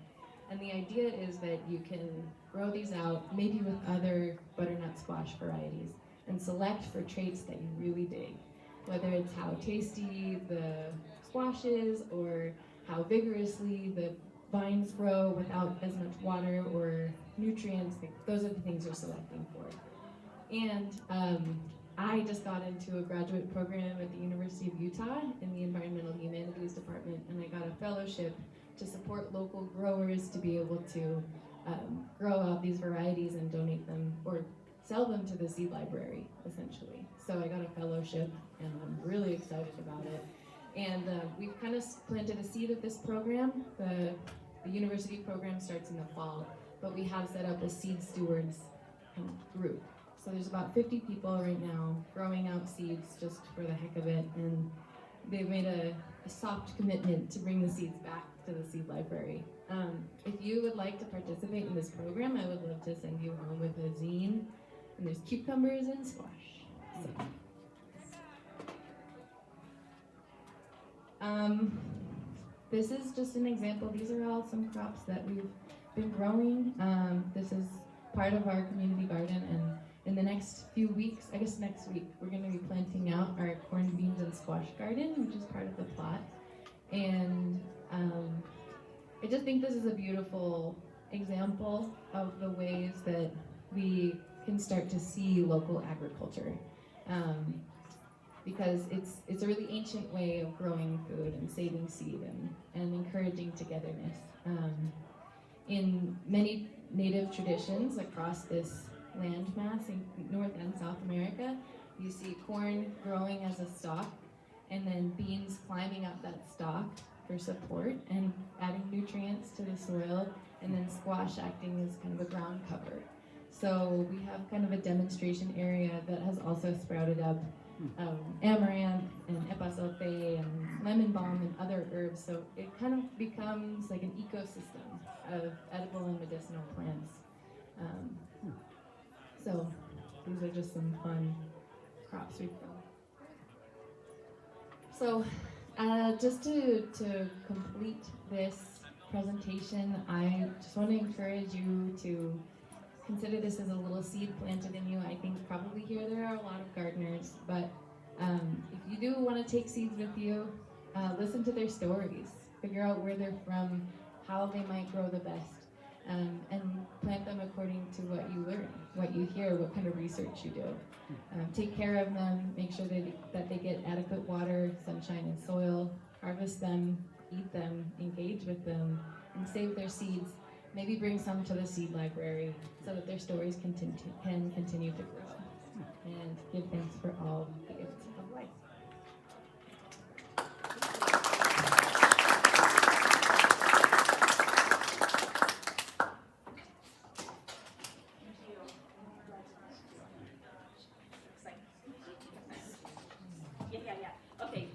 And the idea is that you can grow these out, maybe with other butternut squash varieties, and select for traits that you really dig. Whether it's how tasty the squash is, or how vigorously the vines grow without as much water or nutrients, those are the things you're selecting for. And I just got into a graduate program at the University of Utah in the Environmental Humanities Department, and I got a fellowship to support local growers to be able to grow out these varieties and donate them or sell them to the seed library, essentially. So I got a fellowship, and I'm really excited about it. And we've kind of planted a seed of this program. The university program starts in the fall, but we have set up a Seed Stewards group. So there's about 50 people right now growing out seeds just for the heck of it, and they've made a soft commitment to bring the seeds back to the seed library. If you would like to participate in this program, I would love to send you home with a zine, and there's cucumbers and squash. So. This is just an example. These are all some crops that we've been growing. This is part of our community garden, and in the next few weeks, I guess next week, we're going to be planting out our corn, beans, and squash garden, which is part of the plot. And I just think this is a beautiful example of the ways that we can start to see local agriculture. Because it's a really ancient way of growing food and saving seed and encouraging togetherness. In many native traditions across this landmass in North and South America, you see corn growing as a stalk, and then beans climbing up that stalk for support and adding nutrients to the soil, and then squash acting as kind of a ground cover. So we have kind of a demonstration area that has also sprouted up amaranth and epazote and lemon balm and other herbs. So it kind of becomes like an ecosystem of edible and medicinal plants. So these are just some fun crops we've grown. So just to complete this presentation, I just want to encourage you to consider this as a little seed planted in you. I think probably here there are a lot of gardeners, but if you do want to take seeds with you, listen to their stories. figure out where they're from, how they might grow the best, and plant them according to what you learn, what you hear, what kind of research you do. Take care of them, make sure that they get adequate water, sunshine, and soil, harvest them, eat them, engage with them, and save their seeds. Maybe bring some to the seed library so that their stories can continue to grow. And give thanks for all the gifts of life. Yeah. Okay,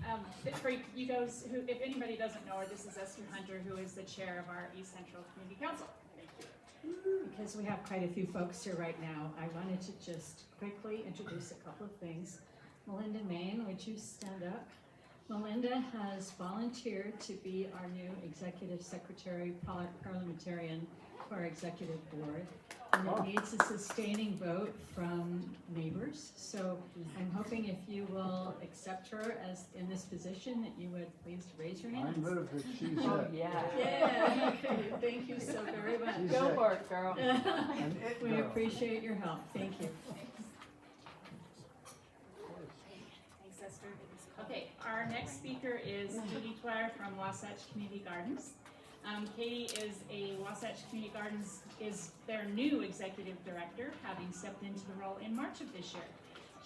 for you guys, who, if anybody doesn't know her, this is Esther Hunter, who is the chair of our East Central Community Council. Because we have quite a few folks here right now, I wanted to just quickly introduce a couple of things. Melinda Main, would you stand up? Melinda has volunteered to be our new executive secretary parliamentarian for our executive board. And it needs a sustaining vote from neighbors. So I'm hoping if you will accept her as in this position, that you would please raise your hand. I move that she's Oh, it. yeah. Yeah, okay, thank you so very much. She's Go it. for it, girl. An it We girl. appreciate your help, thank you. Thanks, Esther. Okay, our next speaker is Katie Twer from Wasatch Community Gardens. Katie is a Wasatch Community Gardens is their new executive director, having stepped into the role in March of this year.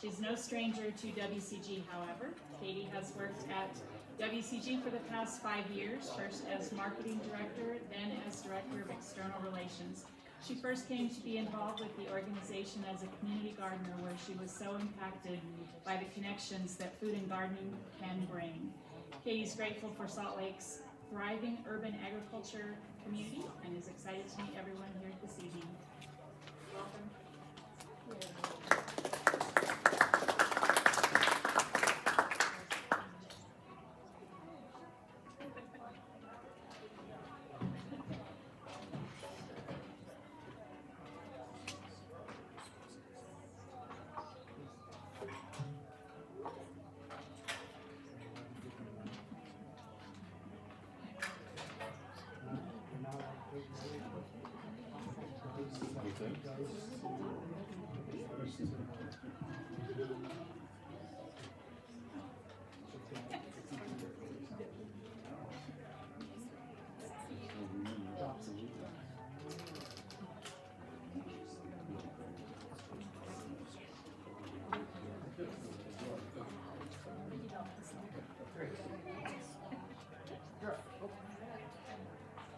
She's no stranger to WCG, however. Katie has worked at WCG for the past 5 years, first as marketing director, then as director of external relations. She first came to be involved with the organization as a community gardener, where she was so impacted by the connections that food and gardening can bring. Katie's grateful for Salt Lake's thriving urban agriculture community and is excited to meet everyone here this evening. Welcome.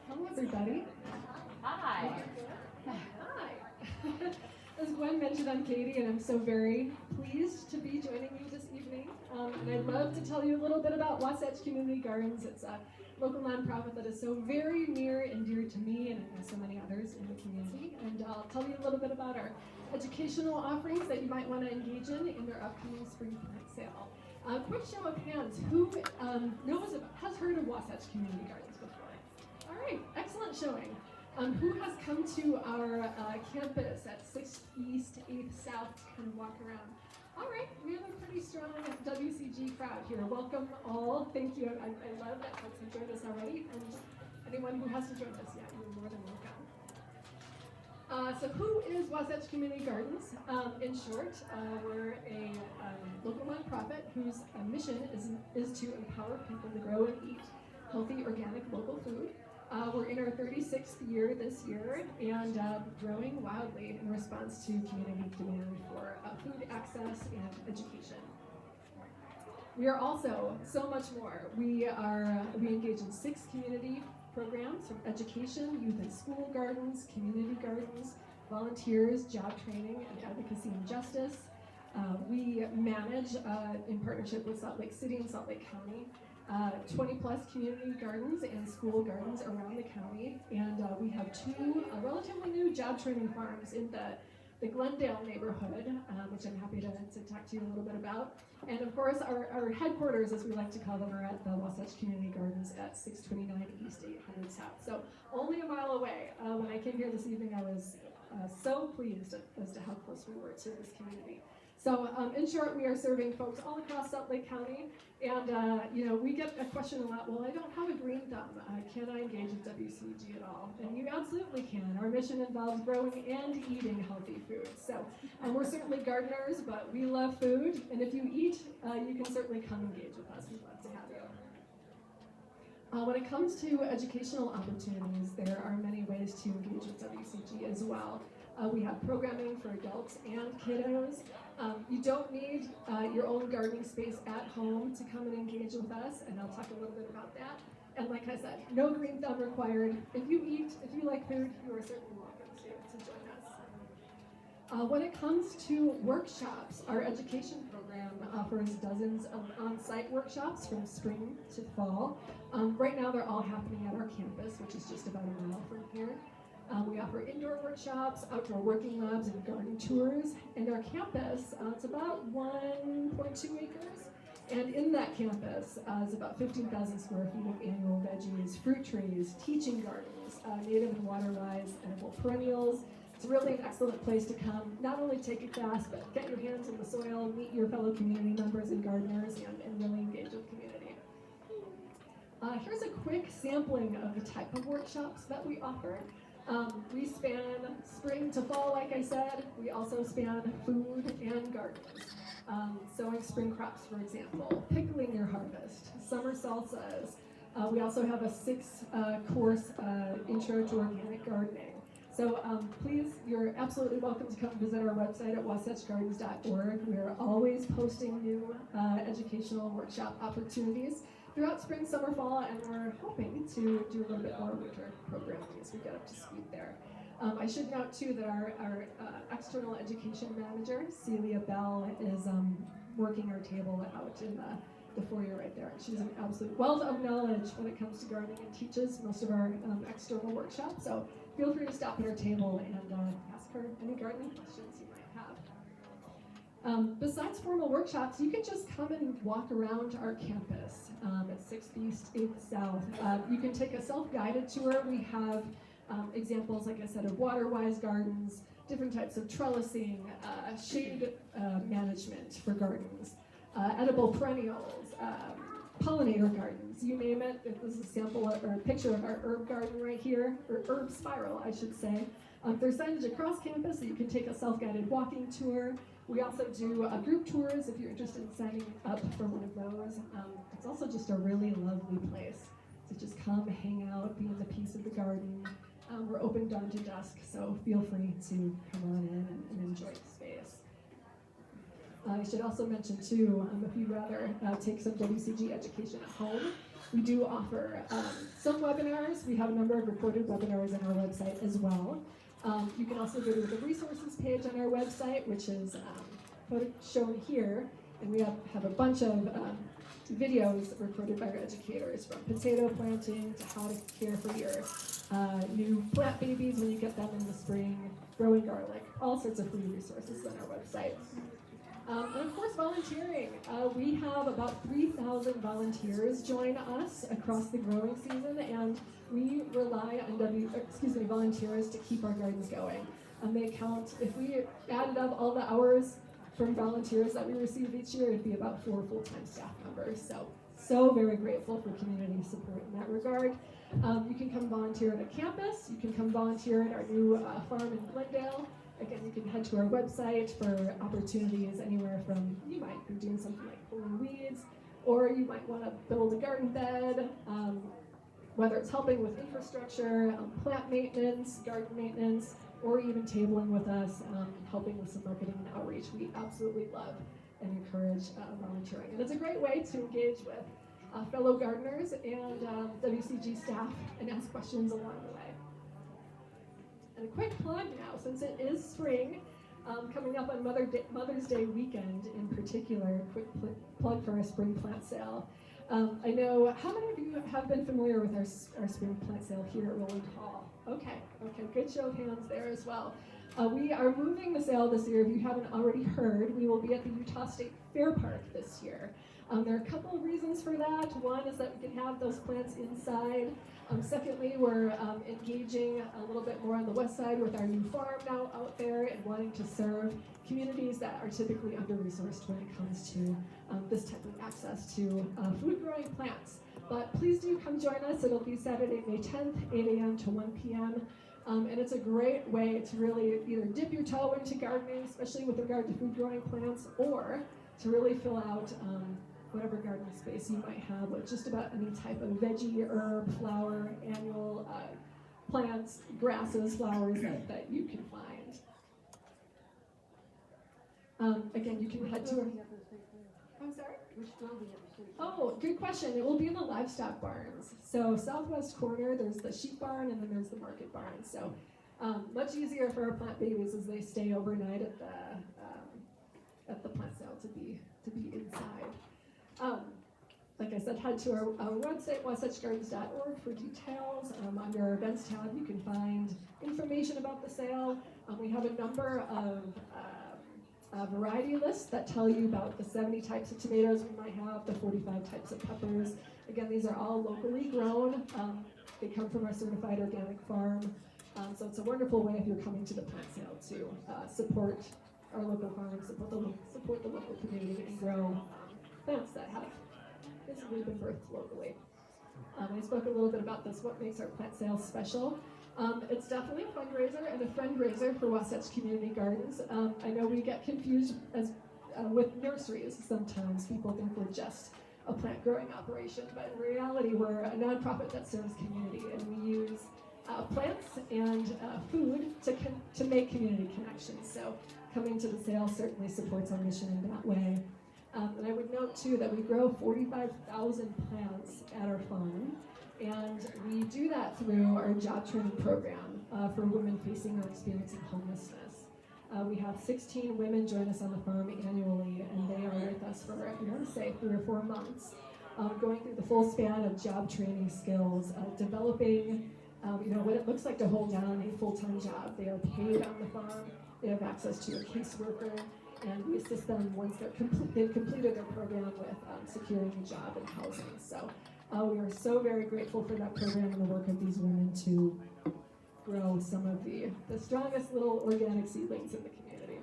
Hello, everybody. Hi. Hi. As Gwen mentioned, I'm Katie, and I'm so very pleased to be joining you this evening. And I'd love to tell you a little bit about Wasatch Community Gardens. It's a local nonprofit that is so very near and dear to me and so many others in the community. And I'll tell you a little bit about our educational offerings that you might want to engage in their upcoming spring plant sale. Quick show of hands, who has heard of Wasatch Community Gardens before? All right, excellent showing. Who has come to our campus at 6th East, 8th South to kind of walk around? All right, we have a pretty strong WCG crowd here. Welcome all. Thank you. I love that folks have joined us already. And anyone who hasn't joined us yet, you're more than welcome. So who is Wasatch Community Gardens? In short, we're a local nonprofit whose mission is to empower people to grow and eat healthy, organic, local food. We're in our 36th year this year and growing wildly in response to community demand for food access and education. We are also so much more. We engage in 6 community programs from education, youth and school gardens, community gardens, volunteers, job training, and advocacy and justice. We manage, in partnership with Salt Lake City and Salt Lake County, 20 plus community gardens and school gardens around the county, and we have 2 relatively new job training farms in the Glendale neighborhood, which I'm happy to talk to you a little bit about. And of course, our headquarters, as we like to call them, are at the Wasatch Community Gardens at 629 East 800 South. So only a mile away. When I came here this evening, I was so pleased as to how close we were to this community. So in short, we are serving folks all across Salt Lake County, and we get a question a lot, well, I don't have a green thumb, can I engage with WCG at all? And you absolutely can. Our mission involves growing and eating healthy food. So we're certainly gardeners, but we love food, and if you eat, you can certainly come engage with us. We'd love to have you. When it comes to educational opportunities, there are many ways to engage with WCG as well. We have programming for adults and kiddos. You don't need your own gardening space at home to come and engage with us, and I'll talk a little bit about that. And like I said, no green thumb required. If you eat, if you like food, you are certainly welcome to join us. When it comes to workshops, our education program offers dozens of on-site workshops from spring to fall. Right now they're all happening at our campus, which is just about a mile from here. We offer indoor workshops, outdoor working labs, and garden tours. And our campus, it's about 1.2 acres. And in that campus is about 15,000 square feet of annual veggies, fruit trees, teaching gardens, native and water-wise, edible perennials. It's really an excellent place to come, not only take a class, but get your hands in the soil, meet your fellow community members and gardeners, and really engage with community. Here's a quick sampling of the type of workshops that we offer. We span spring to fall, like I said. We also span food and gardens. Sowing spring crops, for example, pickling your harvest, summer salsas. We also have a 6-course intro to organic gardening. So please, you're absolutely welcome to come visit our website at wasatchgardens.org. We are always posting new educational workshop opportunities throughout spring, summer, fall, and we're hoping to do a little bit more winter programming as we get up to speed there. I should note too that our external education manager, Celia Bell, is working our table out in the foyer right there. She's an absolute wealth of knowledge when it comes to gardening and teaches most of our external workshops. So feel free to stop at our table and ask her any gardening questions you might have. Besides formal workshops, you can just come and walk around our campus at 6th East, 8th South. You can take a self-guided tour. We have examples, like I said, of water-wise gardens, different types of trellising, shade management for gardens, edible perennials, pollinator gardens, you name it. This is a sample or a picture of our herb garden right here, or herb spiral, I should say. There's signage across campus, so you can take a self-guided walking tour. We also do group tours if you're interested in signing up for one of those. It's also just a really lovely place to just come, hang out, be in the peace of the garden. We're open dawn to dusk, so feel free to come on in and enjoy the space. I should also mention too, if you'd rather take some WCG education at home, we do offer some webinars. We have a number of recorded webinars on our website as well. You can also go to the resources page on our website, which is shown here, and we have a bunch of videos recorded by our educators, from potato planting to how to care for your new plant babies when you get them in the spring, growing garlic, all sorts of free resources on our website. And of course, volunteering. We have about 3,000 volunteers join us across the growing season, and we rely on volunteers to keep our gardens going. They count, if we added up all the hours from volunteers that we receive each year, it'd be about 4 full-time staff members. So very grateful for community support in that regard. You can come volunteer at a campus. You can come volunteer at our new farm in Glendale. Again, you can head to our website for opportunities anywhere from, you might be doing something like pulling weeds, or you might want to build a garden bed, whether it's helping with infrastructure, plant maintenance, garden maintenance, or even tabling with us, helping with some marketing and outreach. We absolutely love and encourage volunteering. And it's a great way to engage with fellow gardeners and WCG staff and ask questions along the way. And a quick plug now, since it is spring, coming up on Mother's Day weekend in particular, quick plug for our spring plant sale. I know, how many of you have been familiar with our spring plant sale here at Rowland Hall? Okay, good show of hands there as well. We are moving the sale this year. If you haven't already heard, we will be at the Utah State Fair Park this year. There are a couple of reasons for that. One is that we can have those plants inside. Secondly, we're engaging a little bit more on the west side with our new farm now out there and wanting to serve communities that are typically under-resourced when it comes to this type of access to food-growing plants. But please do come join us. It'll be Saturday, May 10th, 8 a.m. to 1 p.m. And it's a great way to really either dip your toe into gardening, especially with regard to food-growing plants, or to really fill out whatever garden space you might have with just about any type of veggie, herb, flower, annual plants, grasses, flowers that you can find. Again, you can head to our... I'm sorry? Oh, good question. It will be in the livestock barns. So southwest corner, there's the sheep barn, and then there's the market barn. So much easier for our plant babies as they stay overnight at the plant sale to be inside. Like I said, head to our website, wasatchgardens.org, for details. Under our events tab, you can find information about the sale. We have a number of variety lists that tell you about the 70 types of tomatoes we might have, the 45 types of peppers. Again, these are all locally grown. They come from our certified organic farm. So it's a wonderful way if you're coming to the plant sale to support our local farm, support the local community, and grow plants that have basically been birthed locally. I spoke a little bit about this, what makes our plant sale special. It's definitely a fundraiser and a friend raiser for Wasatch Community Gardens. I know we get confused with nurseries sometimes. People think we're just a plant growing operation, but in reality we're a nonprofit that serves community, and we use plants and food to make community connections. So coming to the sale certainly supports our mission in that way. And I would note too that we grow 45,000 plants at our farm, and we do that through our job training program for women facing or experiencing homelessness. We have 16 women join us on the farm annually, and they are with us for, I want to say, 3 or 4 months, going through the full span of job training skills, developing what it looks like to hold down a full-time job. They are paid on the farm, they have access to a caseworker, and we assist them once they've completed their program with securing a job and housing. So we are so very grateful for that program and the work of these women to grow some of the strongest little organic seedlings in the community.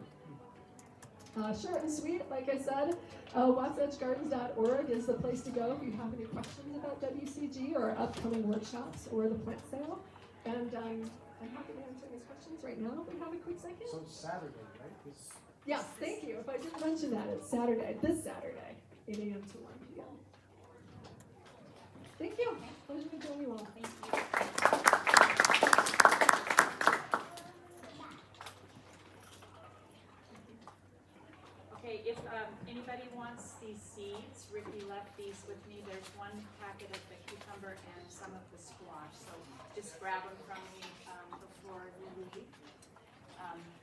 Short and sweet, like I said, wasatchgardens.org is the place to go if you have any questions about WCG or upcoming workshops or the plant sale. And I'm happy to answer any questions right now if we have a quick second. So it's Saturday, right? Yes, thank you. If I didn't mention that, it's Saturday, this Saturday, 8 a.m. to 1 p.m. Thank you. Pleasure to join you all. Thank you. Okay, if anybody wants these seeds, Ricky left these with me. There's one packet of the cucumber and some of the squash, so just grab them from me before you leave.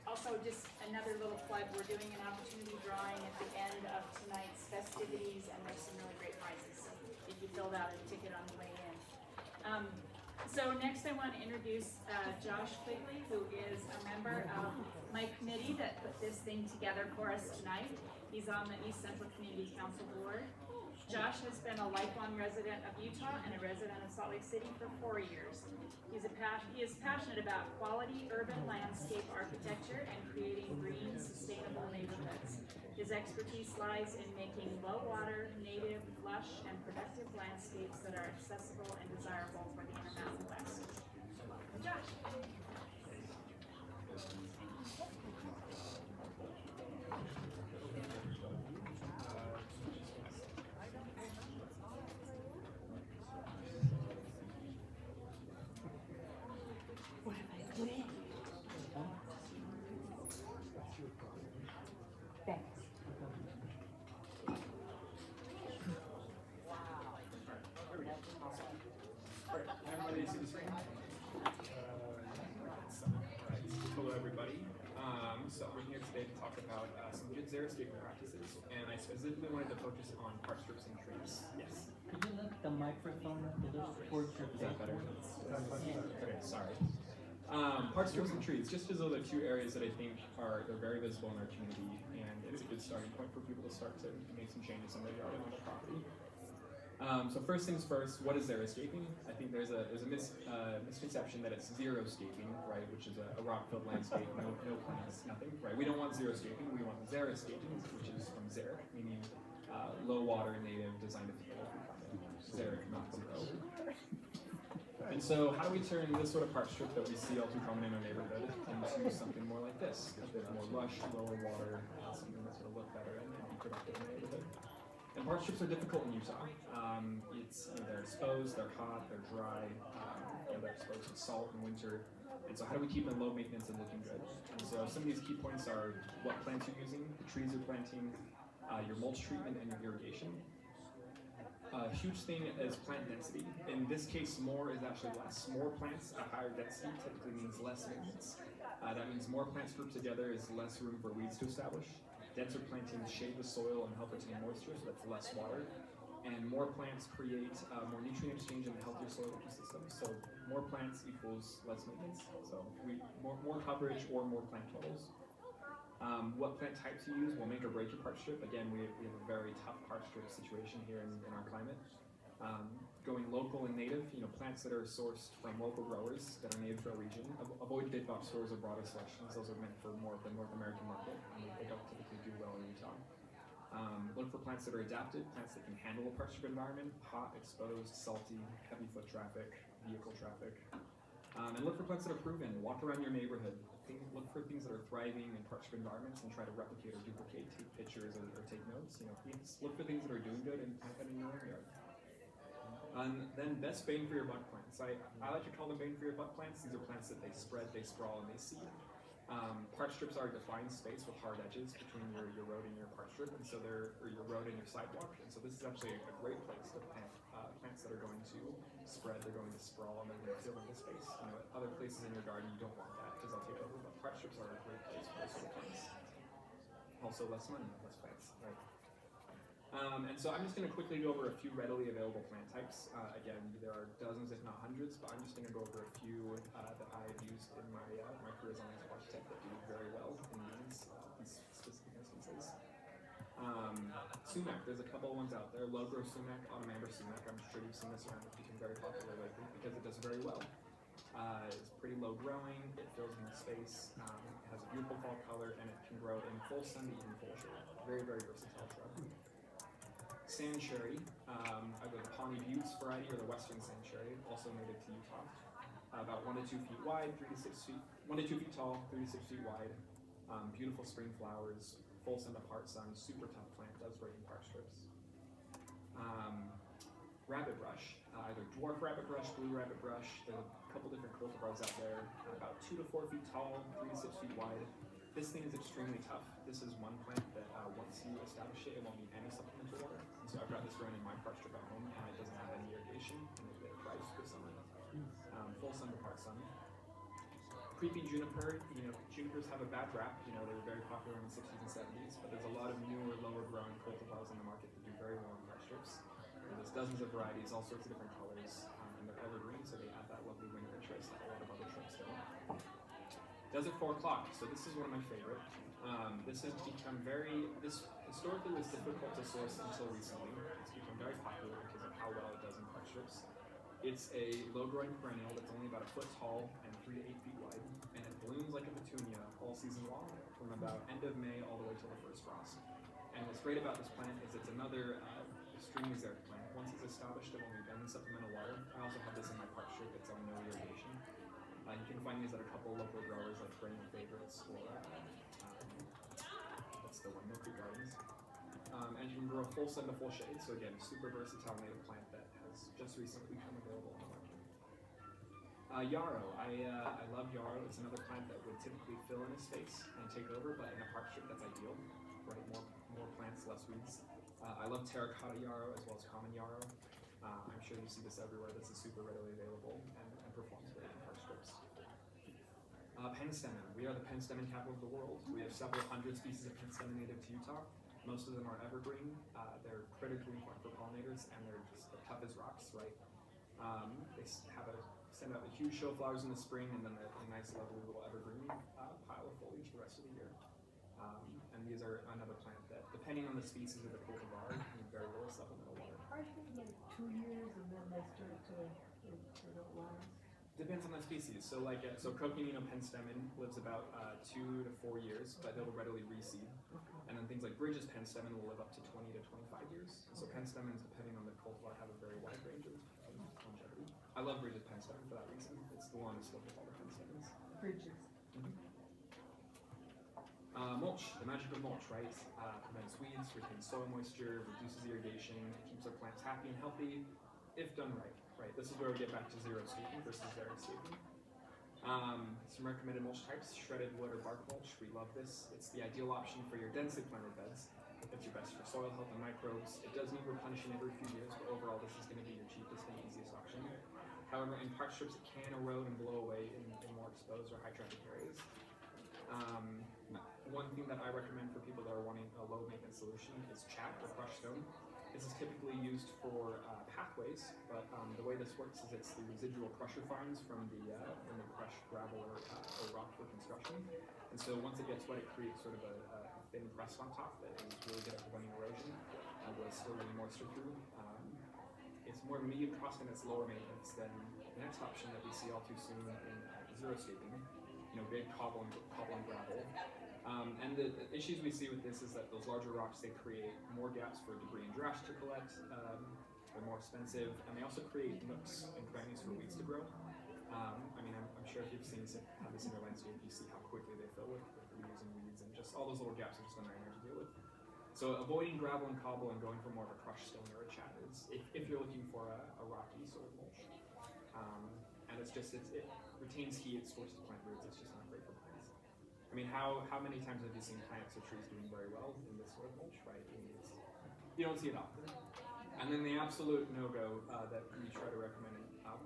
Also, just another little plug, we're doing an opportunity drawing at the end of tonight's festivities, and there's some really great prizes, so if you filled out a ticket on the way in. So next I want to introduce Josh Quigley, who is a member of my committee that put this thing together for us tonight. He's on the East Central Community Council Board. Josh has been a lifelong resident of Utah and a resident of Salt Lake City for 4 years. He is passionate about quality urban landscape architecture and creating green, sustainable neighborhoods. His expertise lies in making low-water, native, lush, and productive landscapes that are accessible and desirable for the Intermountain West. Josh. Hello everybody. So we're here today to talk about some good xeriscaping practices, and I specifically wanted to focus on park strips and trees. Yes. Could you lift the microphone up a little towards your Is that better? Okay, sorry. Park strips and trees, just as though they're two areas that I think they're very visible in our community, and it's a good starting point for people to start to make some changes in their yard and on their property. So first things first, what is xeriscaping? I think there's a misconception that it's xeriscaping, right, which is a rock-filled landscape, no plants, nothing, right? We don't want xeriscaping, we want xeriscaping, which is from xeric, meaning low water, native, designed to field. Xeric, not zero. And so how do we turn this sort of park strip that we see all too common in our neighborhood into something more like this? There's more lush, lower water, something that's going to look better and be productive in the neighborhood. And park strips are difficult in Utah. They're exposed, they're hot, they're dry, they're exposed to salt in winter. And so how do we keep them low maintenance and looking good? And so some of these key points are what plants you're using, the trees you're planting, your mulch treatment, and your irrigation. A huge thing is plant density. In this case, more is actually less. More plants at higher density typically means less maintenance. That means more plants grouped together is less room for weeds to establish. Denser plantings shade the soil and help retain moisture, so that's less water. And more plants create more nutrient exchange and a healthier soil ecosystem. So more plants equals less maintenance. So more coverage or more plant totals. What plant types you use will make or break your park strip. Again, we have a very tough park strip situation here in our climate. Going local and native, plants that are sourced from local growers that are native to our region. Avoid big box stores or broader selections. Those are meant for more of the North American market. They don't typically do well in Utah. Look for plants that are adapted, plants that can handle a park strip environment, hot, exposed, salty, heavy foot traffic, vehicle traffic. And look for plants that are proven. Walk around your neighborhood. Look for things that are thriving in park strip environments and try to replicate or duplicate, take pictures or take notes. Look for things that are doing good and plant them in your own yard. And then best bang for your buck plants. I like to call them bang for your buck plants. These are plants that they spread, they sprawl, and they seed. Park strips are a defined space with hard edges between your road and your park strip, and so your road and your sidewalk. And so this is actually a great place to plant plants that are going to spread, they're going to sprawl, and they're going to fill in the space. Other places in your garden you don't want that because they'll take over. But park strips are a great place for those sort of plants. Also, less money, less plants, right? And so I'm just going to quickly go over a few readily available plant types. Again, there are dozens, if not hundreds, but I'm just going to go over a few that I've used in my career as a landscape architect that do very well in these specific instances. Sumac, there's a couple of ones out there. Low growth sumac, autumn amber sumac. I'm sure you've seen this around. It's become very popular lately because it does very well. It's pretty low growing. It fills in the space. It has a beautiful fall color, and it can grow in full sun to even full shade. Very, very versatile shrub. Sand cherry, either the Pawnee Buttes variety or the Western sand cherry, also native to Utah. About 1 to 2 feet wide, 1 to 2 feet tall, 3 to 6 feet wide. Beautiful spring flowers, full sun to part sun, super tough plant, does great in park strips. Rabbit brush, either dwarf rabbit brush, blue rabbit brush. There's a couple different cultivars out there, about 2 to 4 feet tall, 3 to 6 feet wide. This thing is extremely tough. This is one plant that once you establish it, it won't need any supplemental water. And so I've got this growing in my park strip at home, and it doesn't have any irrigation, and it thrives for summer. Full sun to part sun. Creeping juniper, junipers have a bad rap. They were very popular in the 60s and 70s, but there's a lot of newer, lower growing cultivars on the market that do very well in park strips. There's dozens of varieties, all sorts of different colors, and they're evergreen, so they add that lovely winter interest that a lot of other shrubs don't. Desert 4 o'clock, so this is one of my favorite. This has become this historically was difficult to source until recently. It's become very popular because of how well it does in park strips. It's a low-growing perennial that's only about 1 foot tall and 3 to 8 feet wide, and it blooms like a petunia all season long, from about end of May all the way till the first frost. And what's great about this plant is it's another extremely xeric plant. Once it's established, it won't need any supplemental water. I also have this in my park strip. It's on no irrigation. You can find these at a couple local growers like Brainerd Favorites or what's the one, Mill Creek Gardens. And you can grow full sun to full shade. So again, super versatile native plant that has just recently become available on the market. Yarrow, I love yarrow. It's another plant that would typically fill in a space and take over, but in a park strip that's ideal, right? More plants, less weeds. I love terracotta yarrow as well as common yarrow. I'm sure you see this everywhere. This is super readily available and performs great in park strips. Penstemon. We are the penstemon capital of the world. We have several hundred species of penstemon native to Utah. Most of them are evergreen. They're critically important for pollinators, and they're tough as rocks, right? They have a send out the huge show flowers in the spring, and then a nice lovely little evergreen pile of foliage the rest of the year. And these are another plant that, depending on the species of the cultivar, need very little supplemental water. Are they like 2 years and then they start to don't last? Depends on the species. So so Coconino penstemon lives about 2 to 4 years, but it'll readily reseed. And then things like Bridges penstemon will live up to 20 to 25 years. And so penstemons, depending on the cultivar, have a very wide range of longevity. I love Bridges penstemon for that reason. It's the longest of all the penstemons. Bridges. Mulch, the magic of mulch, right? Prevents weeds, retains soil moisture, reduces irrigation, it keeps our plants happy and healthy, if done right? This is where we get back to zero stapling versus xeriscaping. Some recommended mulch types: shredded wood or bark mulch. We love this. It's the ideal option for your densely planted beds. It's your best for soil health and microbes. It does need replenishing every few years, but overall this is going to be your cheapest and easiest option. However, in park strips it can erode and blow away in more exposed or high traffic areas. One thing that I recommend for people that are wanting a low maintenance solution is chat or crushed stone. This is typically used for pathways, but the way this works is it's the residual crusher fines from the when they crush gravel or rock for construction. And so once it gets wet, it creates sort of a thin crust on top that is really good at preventing erosion, with still letting moisture through. It's more medium cost and it's lower maintenance than the next option that we see all too soon in zero stapling. Big cobble and gravel. And the issues we see with this is that those larger rocks, they create more gaps for debris and trash to collect. They're more expensive, and they also create nooks and crannies for weeds to grow. I'm sure if you've had this in your landscape, you see how quickly they fill with leaves and weeds, and just all those little gaps are just a nightmare to deal with. So avoiding gravel and cobble and going for more of a crushed stone or a chat is if you're looking for a rocky sort of mulch. And it retains heat, it stores the plant roots. It's just not great for plants. How many times have you seen plants or trees doing very well in this sort of mulch, right? You don't see it often. And then the absolute no-go that we try to recommend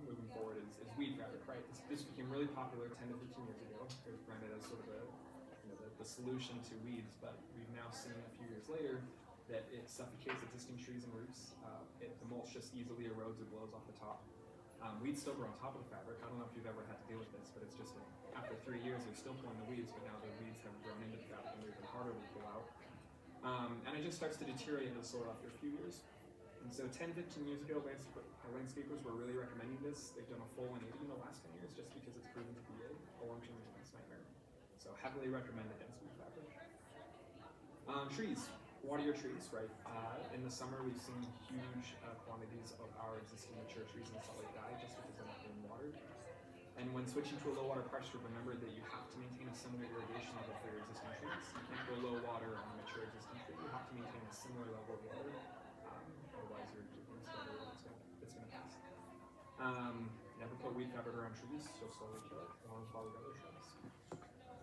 moving forward is weed fabric, right? This became really popular 10 to 15 years ago. It was branded as sort of the solution to weeds, but we've now seen a few years later that it suffocates existing trees and roots. The mulch just easily erodes or blows off the top. Weeds still grow on top of the fabric. I don't know if you've ever had to deal with this, but it's just after 3 years, you're still pulling the weeds, but now the weeds have grown into the fabric and they're even harder to pull out. And it just starts to deteriorate into the soil after a few years. And so 10, 15 years ago, landscapers were really recommending this. They've done a full 180 in the last 10 years just because it's proven to be a long-term maintenance nightmare. So heavily recommend against weed fabric. Trees. Water your trees, right? In the summer, we've seen huge quantities of our existing mature trees in Salt Lake die just because they're not being watered. And when switching to a low water pressure, remember that you have to maintain a similar irrigation level for your existing trees. You can't go low water on a mature existing tree. You have to maintain a similar level of water. Otherwise, it's going to pass. Never put weed fabric around trees, so slowly kill it along with all the other shrubs.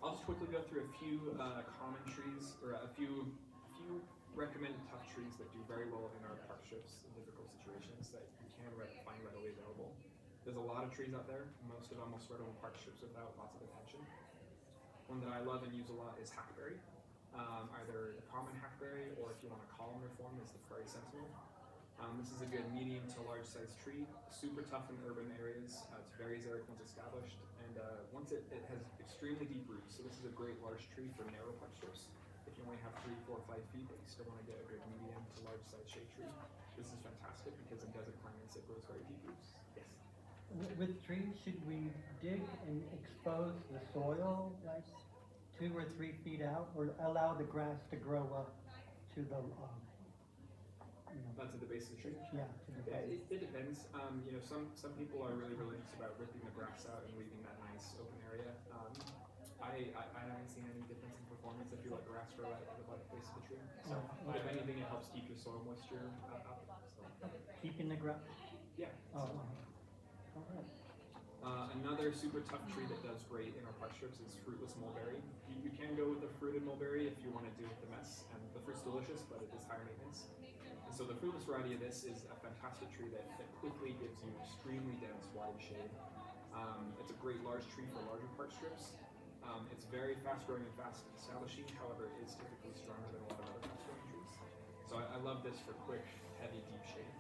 I'll just quickly go through a few common trees, or a few recommended tough trees that do very well in our park strips in difficult situations that you can find readily available. There's a lot of trees out there, most of them will spread over park strips without lots of attention. One that I love and use a lot is hackberry. Either the common hackberry, or if you want a columnar form, is the prairie sentinel. This is a good medium to large size tree, super tough in urban areas. It's very xeric once established, and once it has extremely deep roots, so this is a great large tree for narrow park strips. If you only have 3, 4, 5 feet, but you still want to get a good medium to large size shade tree, this is fantastic because in desert climates it grows very deep roots. Yes? With trees, should we dig and expose the soil like 2 or 3 feet out, or allow the grass to grow up to the To the base of the tree? Yeah, to the base. It depends. Some people are really religious about ripping the grass out and leaving that nice open area. I haven't seen any difference in performance if you let grass grow out at the base of the tree. So if anything, it helps keep your soil moisture up. So. Keeping the grass? Yeah. Oh, all right. Another super tough tree that does great in our park strips is fruitless mulberry. You can go with the fruited mulberry if you want to deal with the mess, and the fruit's delicious, but it is higher maintenance. And so the fruitless variety of this is a fantastic tree that quickly gives you extremely dense, wide shade. It's a great large tree for larger park strips. It's very fast growing and fast establishing, however, it is typically stronger than a lot of other fast growing trees. So I love this for quick, heavy, deep shade.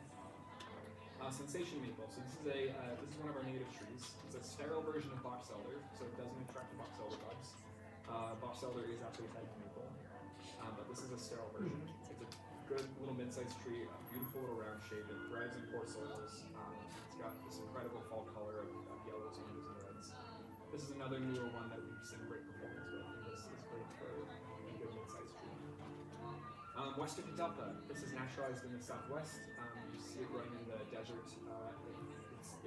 Sensation maple. So this is one of our native trees. It's a sterile version of box elder, so it doesn't attract box elder bugs. Box elder is actually a type of maple, but this is a sterile version. It's a good little mid-sized tree, a beautiful little round shape. It thrives in poor soils. It's got this incredible fall color of yellows, oranges, and reds. This is another newer one that we've seen great performance with, and this is great for a good mid-sized tree. Western catalpa. This is naturalized in the southwest. You see it growing in the desert.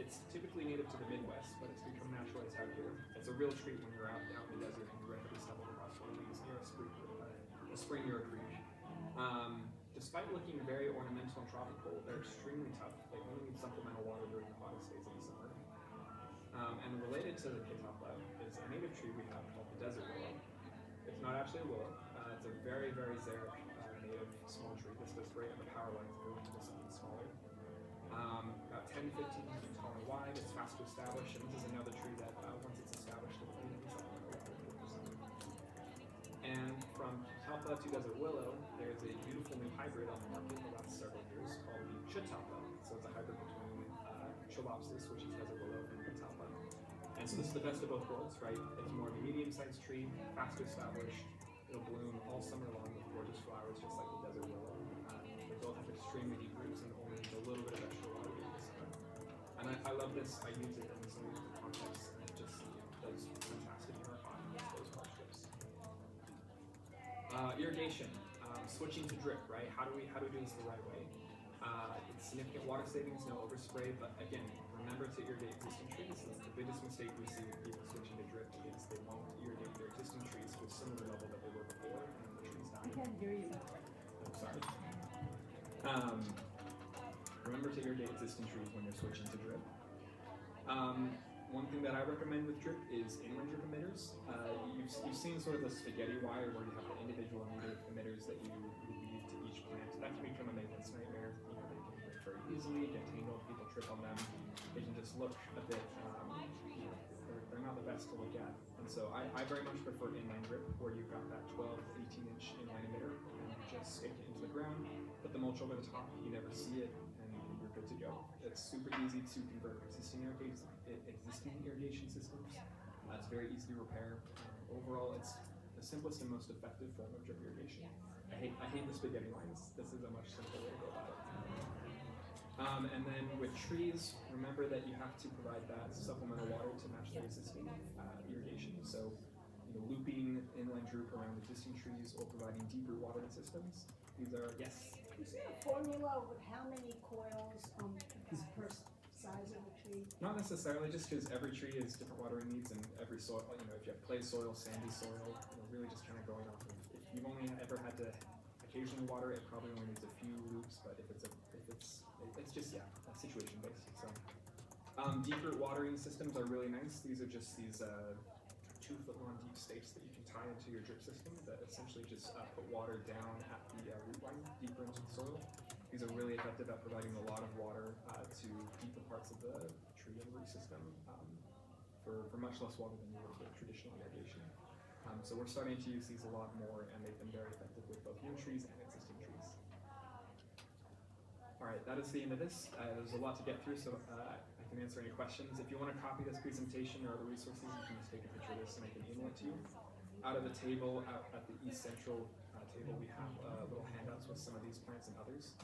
It's typically native to the Midwest, but it's become naturalized out here. It's a real treat when you're out in the desert and you randomly stumble across one of these near a spring near a creek. Despite looking very ornamental and tropical, they're extremely tough. They only need supplemental water during the hottest days of the summer. And related to the catalpa is a native tree we have called the desert willow. It's not actually a willow. It's a very, very xeric native small tree. This does great on the power lines if you're looking for something smaller. About 10 to 15 feet tall and wide. It's fast to establish, and this is another tree that once it's established, it will be And from catalpa to desert willow, there's a beautiful new hybrid on the market the last several years called the chitalpa. So it's a hybrid between Cholopsis, which is desert willow, and catalpa. And so this is the best of both worlds, right? It's more of a medium-sized tree, fast to establish. It'll bloom all summer long with gorgeous flowers, just like the desert willow. They both have extremely deep roots and only need a little bit of extra water during the summer. And I love this. I use it in some of the contexts, and it just does fantastic in our cotton with those hardships. Irrigation, switching to drip, right? How do we do this the right way? It's significant water savings, no overspray, but again, remember to irrigate existing trees. The biggest mistake we see with people switching to drip is they won't irrigate their existing trees to a similar level that they were before, and then the trees die. I can't hear you. I'm sorry. Remember to irrigate existing trees when you're switching to drip. One thing that I recommend with drip is inland drip emitters. You've seen sort of the spaghetti wire where you have the individual native emitters that you lead to each plant. That can become a maintenance nightmare. You know, they can break very easily, get tangled, people trip on them. They can just look a bit, they're not the best to look at. And so I very much prefer inline drip where you've got that 12 to 18 inch inline emitter and you just stick it into the ground, put the mulch over the top, you never see it, and you're good to go. It's super easy to convert existing irrigation systems. It's very easy to repair. Overall, it's the simplest and most effective form of drip irrigation. I hate the spaghetti lines. This is a much simpler way to go about it. And then with trees, remember that you have to provide that supplemental water to match the existing irrigation. So, looping inline droop around existing trees or providing deep root watering systems. These are, yes? Is there a formula with how many coils per size of the tree? Not necessarily, just because every tree has different watering needs and every soil, if you have clay soil, sandy soil, really just kind of going off of, if you've only ever had to occasionally water it, probably only needs a few loops, but it's just situation based. So, deep root watering systems are really nice. These are just these 2 foot long deep stakes that you can tie into your drip system that essentially just put water down at the root line, deeper into the soil. These are really effective at providing a lot of water to deeper parts of the tree and root system for much less water than you would with traditional irrigation. So we're starting to use these a lot more, and they've been very effective with both new trees and existing trees. All right, that is the end of this. There's a lot to get through, so I can answer any questions. If you want to copy this presentation or other resources, you can just take a picture of this and I can email it to you. Out of the table, out at the East Central table, we have little handouts with some of these plants and others.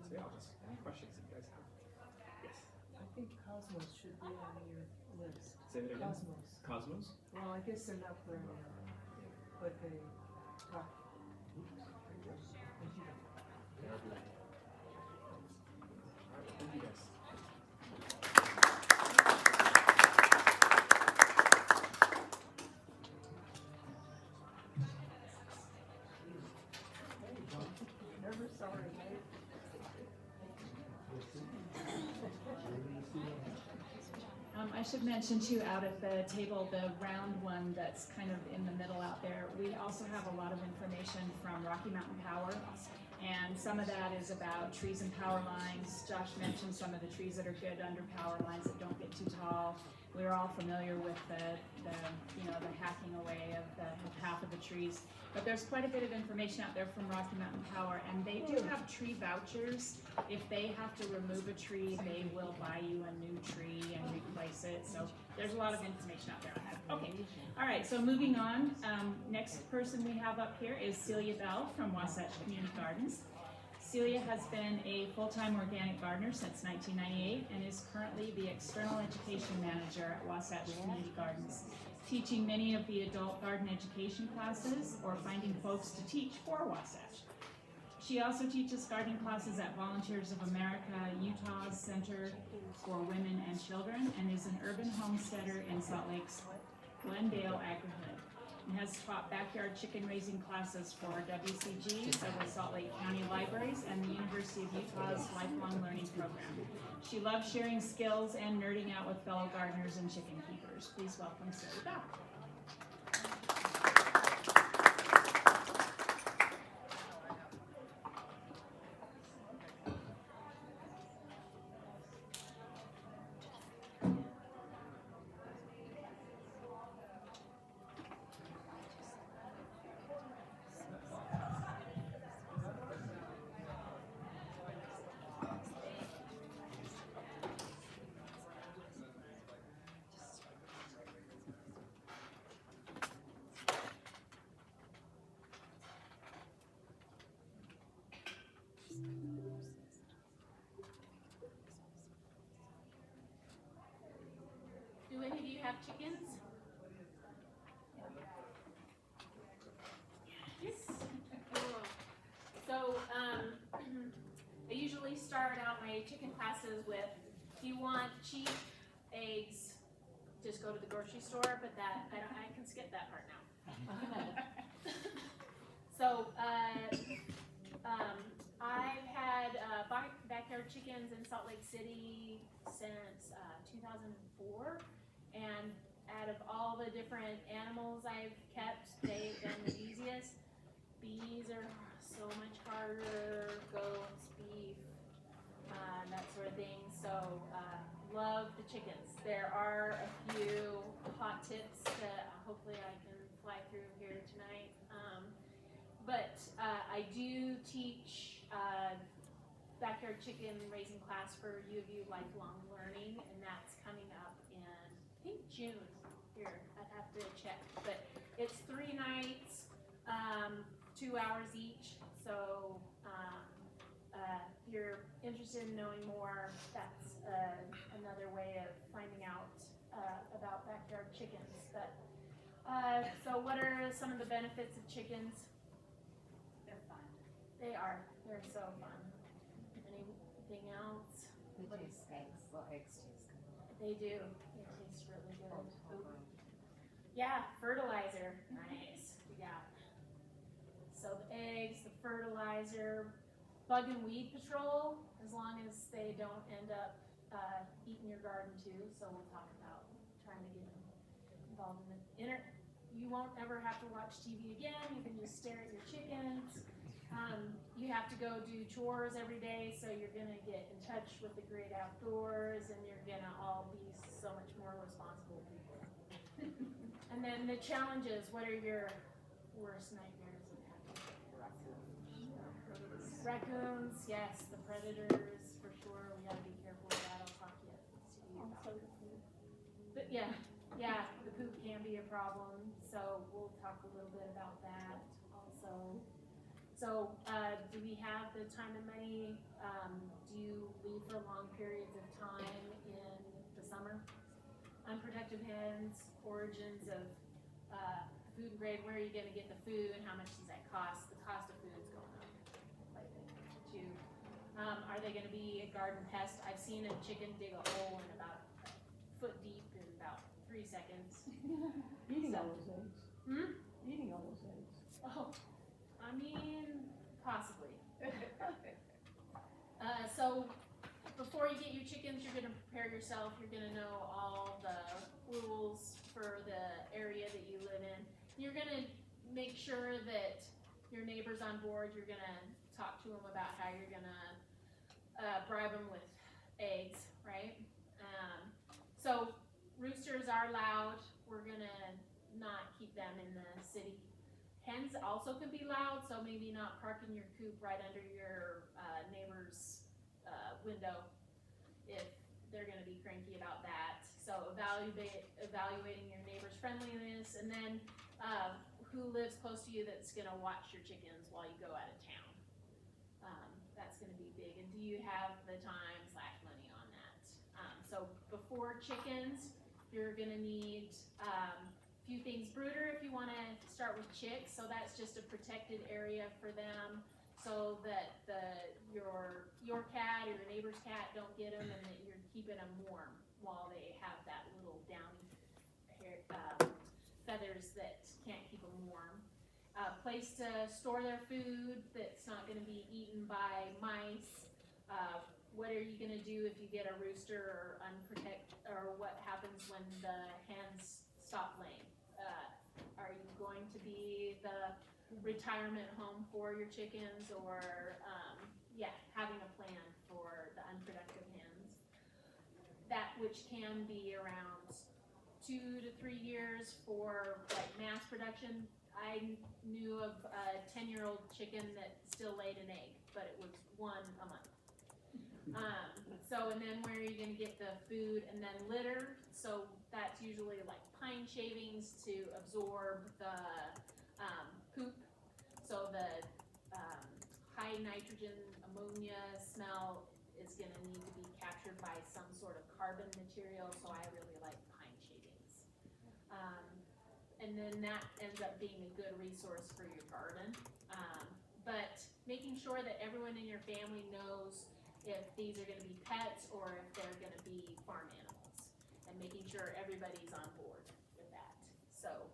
So yeah, any questions that you guys have? Yes? I think Cosmos should be on your list. Say that again? Cosmos. Cosmos? Well, I guess they're not perennial, but they talk. Thank you guys. Never sorry, mate. I should mention too, out at the table, the round one that's kind of in the middle out there, we also have a lot of information from Rocky Mountain Power. And some of that is about trees and power lines. Josh mentioned some of the trees that are good under power lines that don't get too tall. we're all familiar with the hacking away of half of the trees. But there's quite a bit of information out there from Rocky Mountain Power, and they do have tree vouchers. If they have to remove a tree, they will buy you a new tree and replace it. So there's a lot of information out there on that. Okay, all right, so moving on. Next person we have up here is Celia Bell from Wasatch Community Gardens. Celia has been a full-time organic gardener since 1998 and is currently the External Education Manager at Wasatch Community Gardens, teaching many of the adult garden education classes or finding folks to teach for Wasatch. She also teaches gardening classes at Volunteers of America, Utah's Center for Women and Children, and is an urban homesteader in Salt Lake's Glendale Agri-Hood, and has taught backyard chicken raising classes for WCG, several Salt Lake County libraries, and the University of Utah's Lifelong Learning Program. She loves sharing skills and nerding out with fellow gardeners and chicken keepers. Please welcome Celia Bell. Do any of you have chickens? Yes. Cool. So, I usually start out my chicken classes with, if you want cheap eggs, just go to the grocery store, but I can skip that part now. So, I've had backyard chickens in Salt Lake City since 2004, and out of all the different animals I've kept, they've been the easiest. Bees are so much harder, goats, beef, that sort of thing. So, love the chickens. There are a few hot tips that hopefully I can fly through here tonight. But I do teach backyard chicken raising class for U of U Lifelong Learning, and that's coming up in, I think, June. Here, I'd have to check. But it's 3 nights, 2 hours each. So if you're interested in knowing more, that's another way of finding out about backyard chickens. But so what are some of the benefits of chickens? They're fun. They are. They're so fun. Anything else? Well, eggs taste good. They do. It tastes really good. Ooh. Yeah, fertilizer. Nice. Yeah. So the eggs, the fertilizer, bug and weed patrol, as long as they don't end up eating your garden too. So we'll talk about trying to get involved in the you won't ever have to watch TV again. You can just stare at your chickens. You have to go do chores every day, so you're gonna get in touch with the great outdoors, and you're gonna all be so much more responsible people. And then the challenges, what are your worst nightmares of having? Raccoons, yes, the predators, for sure, we gotta be careful with that, I'll talk to you about it. But yeah, the poop can be a problem, so we'll talk a little bit about that also. So, do we have the time and money? Do you leave for long periods of time in the summer? Unprotected hens, origins of food grade, where are you gonna get the food and how much does that cost? The cost of food is going up lately too. Are they gonna be a garden pest? I've seen a chicken dig a hole in about a foot deep in about 3 seconds. Eating all those eggs. Eating all those eggs. Oh, I mean, possibly. So before you get your chickens, you're gonna prepare yourself. You're gonna know all the rules for the area that you live in. You're gonna make sure that your neighbor's on board. You're gonna talk to them about how you're gonna bribe them with eggs, right? So rooster them in the city. Hens also can be loud, so maybe not parking your coop right under your neighbor's window if they're gonna be cranky about that. So evaluating your neighbor's friendliness, and then who lives close to you that's gonna watch your chickens while you go out of town. That's gonna be big. And do you have the time/money on that? So before chickens, you're gonna need a few things. Brooder, if you wanna start with chicks, so that's just a protected area for them so that your cat or your neighbor's cat don't get them, and that you're keeping them warm while they have that little downy hair, feathers that can't keep them warm. Place to store their food that's not gonna be eaten by mice. What are you gonna do if you get a rooster or what happens when the hens stop laying? Are you going to be the retirement home for your chickens, or having a plan for the unproductive hens? That which can be around 2 to 3 years for like mass production. I knew of a 10-year-old chicken that still laid an egg, but it was one a month. And then where are you gonna get the food? And then litter, so that's usually like pine shavings to absorb the poop. So the high nitrogen ammonia smell is gonna need to be captured by some sort of carbon material, so I really like pine shavings. And then that ends up being a good resource for your garden. But making sure that everyone in your family knows if these are gonna be pets or if they're gonna be farm animals, and making sure everybody's on board with that. So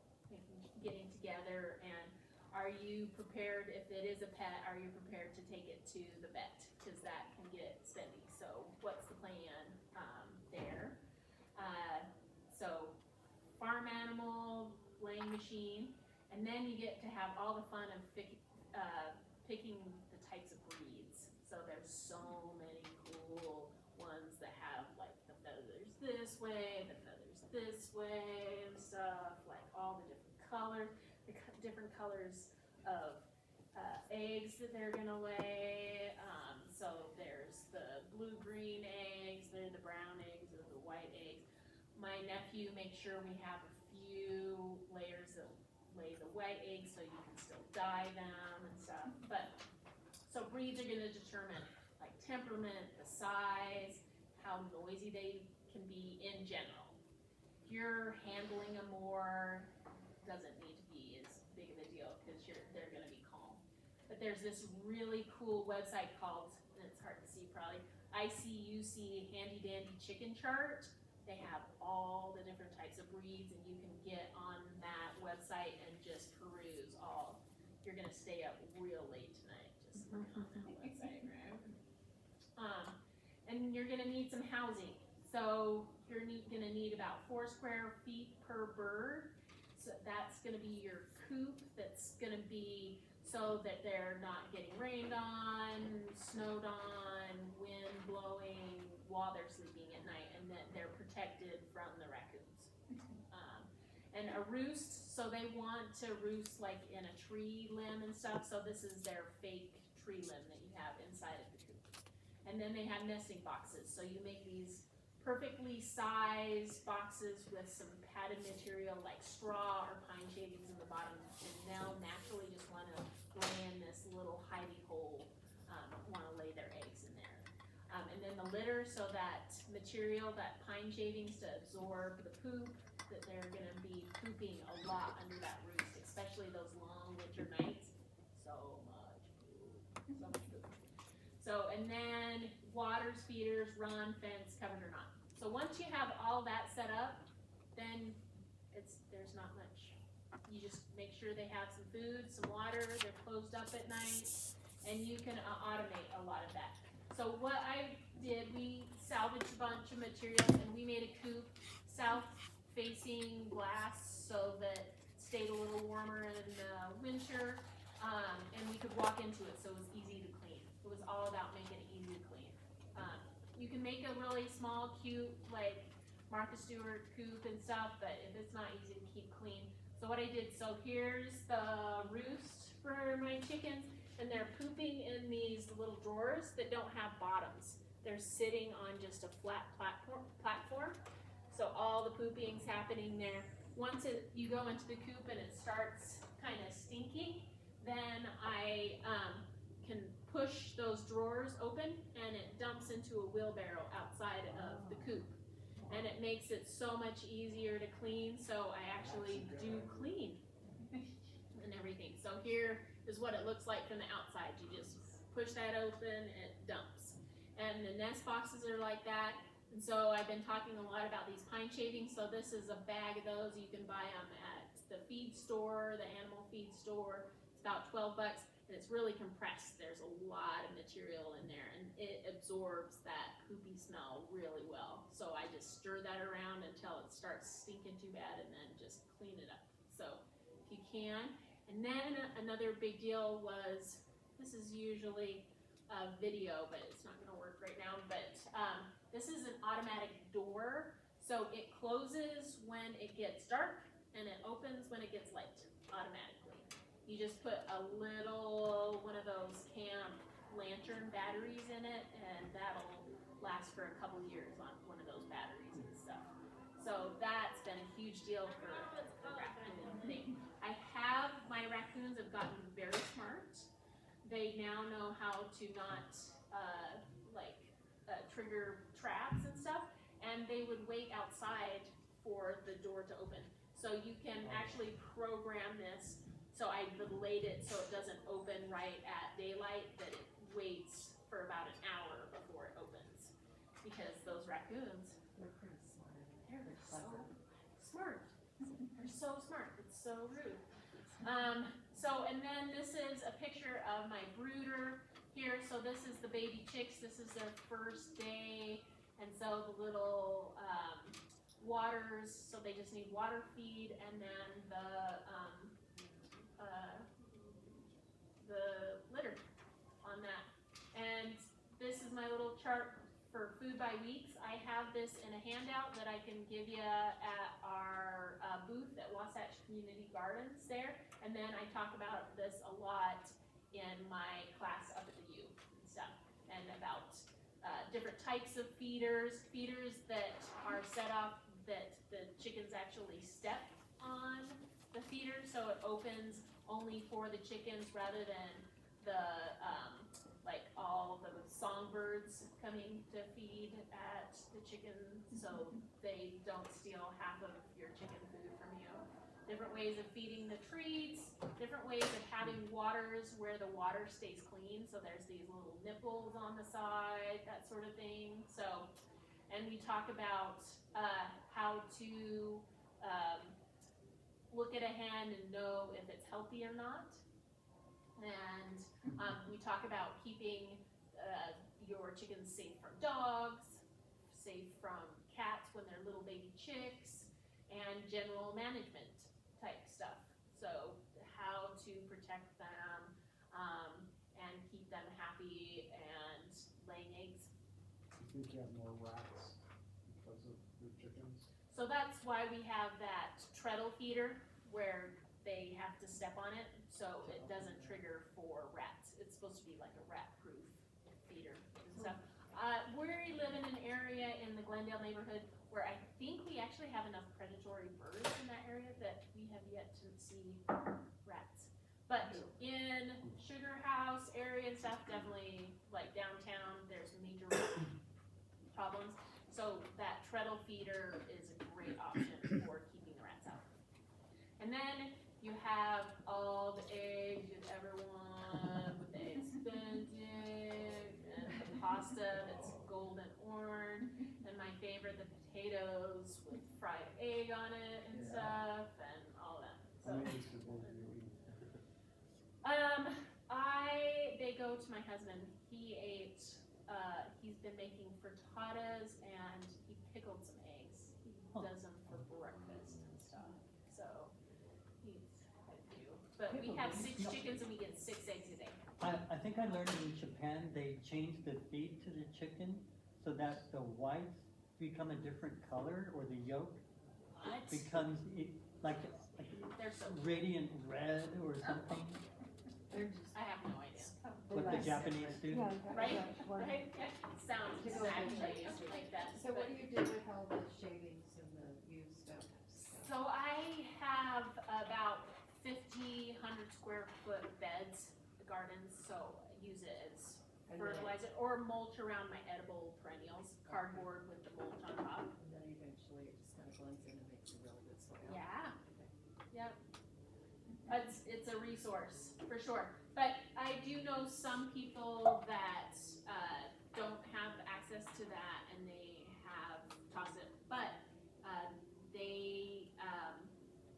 getting together, and are you prepared, if it is a pet, are you prepared to take it to the vet? Because that can get spendy. So what's the plan there? So farm animal, laying machine, and then you get to have all the fun of picking the types of breeds. So there's so many cool ones that have like the feathers this way, the feathers this way, and stuff, like all the different colors, different colors of eggs that they're gonna lay. So there's the blue-green eggs, they're the brown eggs, or the white eggs. My nephew makes sure we have a few layers that lay the white eggs so you can still dye them and stuff. But so breeds are gonna determine like temperament, the size, how noisy they can be in general. If you're handling them more, doesn't need to be as big of a deal because they're gonna be calm. But there's this really cool website called, and it's hard to see probably, ICUC Handy Dandy Chicken Chart. They have all the different types of breeds, and you can get on that website and just peruse all. You're gonna stay up real late tonight just looking on that website, right? And you're gonna need some housing. So you're gonna need about 4 square feet per bird. So that's gonna be your coop. That's gonna be so that they're not getting rained on, snowed on, wind blowing while they're sleeping at night, and that they're protected from the raccoons. And a roost, so they want to roost like in a tree limb and stuff, so this is their fake tree limb that you have inside of the coop. And then they have nesting boxes, so you make these perfectly sized boxes with some padded material like straw or pine shavings in the bottom, and they'll naturally just want to lay in this little hidey hole, want to lay their eggs in there. And then the litter, so that material, that pine shavings to absorb the poop, that they're gonna be pooping a lot under that roost, especially those long winter nights. So much poop. So, and then waters, feeders, run, fence, covered or not. So once you have all that set up, then there's not much. You just make sure they have some food, some water, they're closed up at night, and you can automate a lot of that. So what I did, we salvaged a bunch of materials and we made a coop south-facing glass so that it stayed a little warmer in the winter, and we could walk into it, so it was easy to clean. It was all about making it easy to clean. You can make a really small, cute, like Martha Stewart coop and stuff, but if it's not easy to keep clean, so So what I did, so here's the roost for my chickens, and they're pooping in these little drawers that don't have bottoms. They're sitting on just a flat platform. So all the pooping's happening there. Once you go into the coop and it starts kind of stinking, then I can push those drawers open and it dumps into a wheelbarrow outside of the coop. And it makes it so much easier to clean, so I actually do clean and everything. So here is what it looks like from the outside. You just push that open, it dumps. And the nest boxes are like that. And so I've been talking a lot about these pine shavings. So this is a bag of those. You can buy them at the feed store, the animal feed store. It's about $12, and it's really compressed. There's a lot of material in there, and it absorbs that poopy smell really well. So I just stir that around until it starts stinking too bad, and then just clean it up. So if you can. And then another big deal was, this is usually a video, but it's not gonna work right now, but this is an automatic door. So it closes when it gets dark and it opens when it gets light automatically. You just put a little one of those camp lantern batteries in it, and that'll last for a couple years on one of those batteries and stuff. So that's been a huge deal for the raccoon thing. My raccoons have gotten very smart. They now know how to not trigger traps and stuff, and they would wait outside for the door to open. So you can actually program this. So I delayed it so it doesn't open right at daylight, that it waits for about an hour before it opens. Because those raccoons, they're so smart. They're so smart. It's so rude. And then this is a picture of my brooder here. So this is the baby chicks. This is their first day. And so the little waters, so they just need water feed, and then the litter on that. And this is my little chart for food by weeks. I have this in a handout that I can give you at our booth at Wasatch Community Gardens there. And then I talk about this a lot in my class up at the U and stuff, and about different types of feeders that are set up that the chickens actually step on the feeder, so it opens only for the chickens rather than the all the songbirds coming to feed at the chickens, so they don't steal half of your chicken food from you. Different ways of feeding the treats, different ways of having waters where the water stays clean, so there's these little nipples on the side, that sort of thing. So, and we talk about how to look at a hen and know if it's healthy or not. And we talk about keeping your chickens safe from dogs, safe from cats when they're little baby chicks, and general management type stuff. So how to protect them and keep them happy and laying eggs. You think you have more rats because of the chickens? So that's why we have that treadle feeder where they have to step on it so it doesn't trigger for rats. It's supposed to be like a rat-proof feeder and stuff. We live in an area in the Glendale neighborhood where I think we actually have enough predatory birds in that area that we have yet to see rats. But in Sugar House area and stuff, definitely like downtown, there's major problems. So that treadle feeder is a great option for keeping the rats out. And then you have all the eggs you'd ever want with the eggs Benedict and the pasta that's golden orange, and my favorite, the potatoes with fried egg on it and stuff, and all that. So, they go to my husband. He ate, he's been making frittatas, and he pickled some eggs. He does them for breakfast and stuff. So he's had a few. But we have 6 chickens and we get 6 eggs a day. I think I learned in Japan they changed the feed to the chicken so that the whites become a different color, or the yolk What? becomes like They're so cool. radiant red or something, I have no idea. like the Japanese do? Right? Right? Sounds exactly like that. So what do you do with all the shavings and the used stuff? So I have about 100 square foot beds, gardens, so I use it as And then- fertilizer or mulch around my edible perennials, cardboard with the mulch on top. And then eventually it just kind of blends in and makes a really good soil. Yeah. Yep. It's a resource for sure. But I do know some people that don't have access to that and they have tossed it. But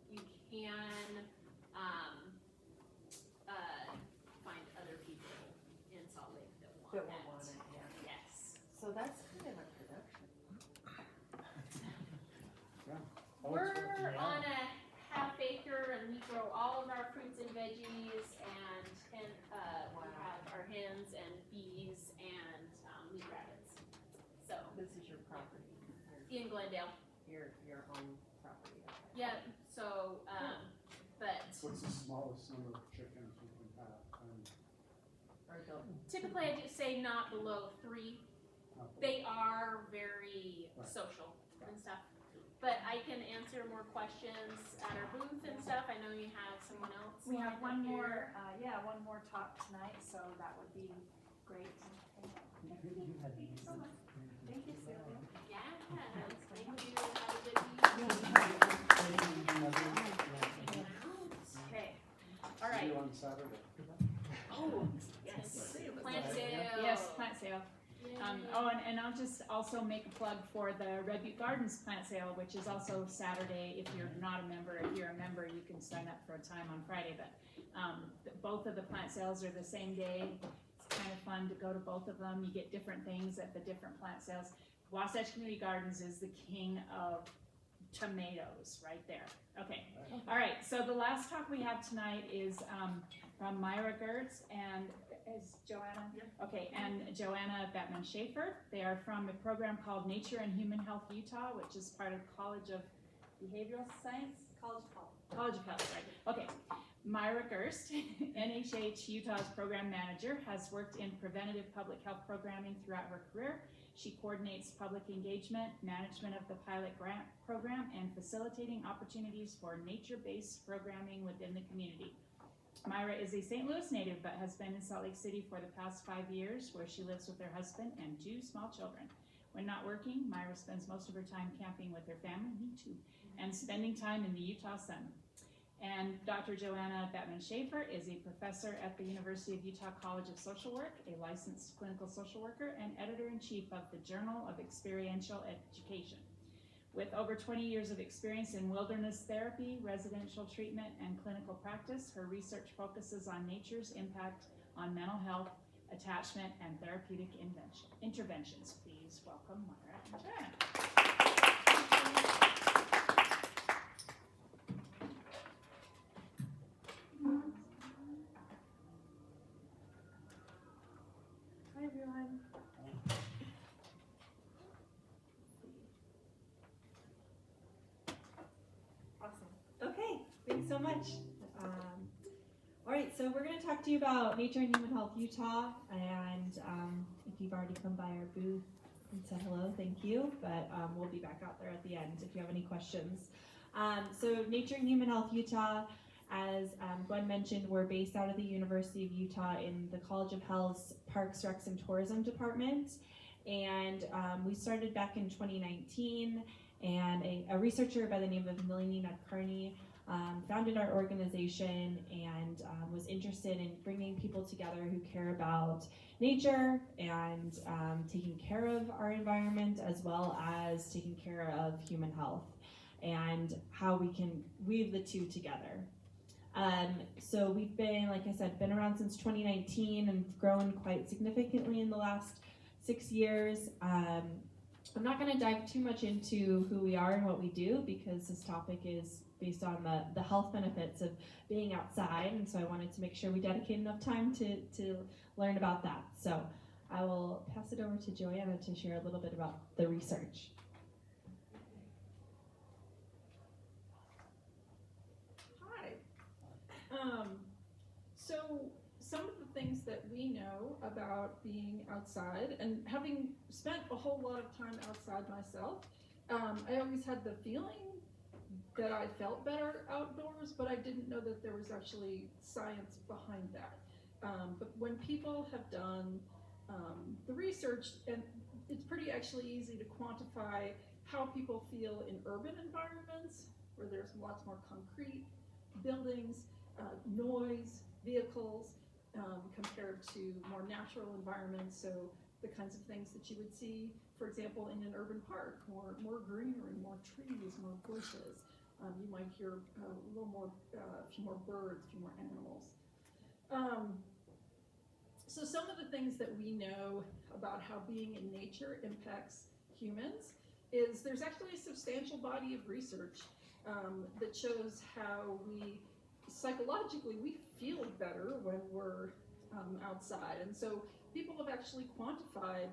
you can find other people in Salt Lake that want That that. will want it, yeah. Yes. So that's kind of a production. We're on a half acre and we grow all of our fruits and veggies and we have our hens and bees and meat rabbits. So This is your property, in Glendale. your own property. Okay. Yeah. So but What's the smallest number of chickens you can have? Or don't. typically I just say not below 3. They are very social and stuff. But I can answer more questions at our booth and stuff. I know you have someone else. We have lined one up here. more, one more talk tonight, so that would be great. You had me. Thank you, Sylvia. Yeah. Thank you. Have a good week. Okay. All right. See you on Saturday. Oh, yes. Plant sale. Yes, plant sale. And I'll just also make a plug for the Red Butte Gardens plant sale, which is also Saturday. If you're not a member, if you're a member, you can sign up for a time on Friday. But both of the plant sales are the same day. It's kind of fun to go to both of them. You get different things at the different plant sales. Wasatch Community Gardens is the king of tomatoes right there. Okay. All right. So the last talk we have tonight is from Myra Gertz and is Joanna? Okay, and Joanna Batman Schaefer. They are from a program called Nature and Human Health Utah, which is part of College of Behavioral Science? College of Health, right. Okay. Myra Gerst, NHH Utah's program manager, has worked in preventative public health programming throughout her career. She coordinates public engagement, management of the pilot grant program, and facilitating opportunities for nature-based programming within the community. Myra is a St. Louis native, but has been in Salt Lake City for the past 5 years, where she lives with her husband and 2 small children. When not working, Myra spends most of her time camping with her family, me too, and spending time in the Utah sun. And Dr. Joanna Batman Schaefer is a professor at the University of Utah College of Social Work, a licensed clinical social worker, and editor-in-chief of the Journal of Experiential Education. With over 20 years of experience in wilderness therapy, residential treatment, and clinical practice, her research focuses on nature's impact on mental health, attachment, and therapeutic interventions. Please welcome Myra and Joanna. Hi everyone. Awesome. Okay, thanks so much. All right, so we're going to talk to you about Nature and Human Health Utah, and if you've already come by our booth and said hello, thank you, but we'll be back out there at the end if you have any questions. So Nature and Human Health Utah, as Gwen mentioned, we're based out of the University of Utah in the College of Health's Parks, Recs, and Tourism Department, and we started back in 2019, and a researcher by the name of Nalini Nadkarni founded our organization and was interested in bringing people together who care about nature and taking care of our environment, as well as taking care of human health and how we can weave the two together. So we've been, like I said, been around since 2019 and grown quite significantly in the last 6 years. I'm not going to dive too much into who we are and what we do, because this topic is based on the health benefits of being outside, and so I wanted to make sure we dedicate enough time to learn about that. So I will pass it over to Joanna to share a little bit about the research. So some of the things that we know about being outside, and having spent a whole lot of time outside myself, I always had the feeling that I felt better outdoors, but I didn't know that there was actually science behind that. But when people have done the research, and it's pretty actually easy to quantify how people feel in urban environments, where there's lots more concrete buildings, noise, vehicles, compared to more natural environments. So the kinds of things that you would see, for example, in an urban park, more greenery, more trees, more bushes. You might hear a little more, a few more birds, a few more animals. So some of the things that we know about how being in nature impacts humans is there's actually a substantial body of research that shows how we psychologically we feel better when we're outside, and so people have actually quantified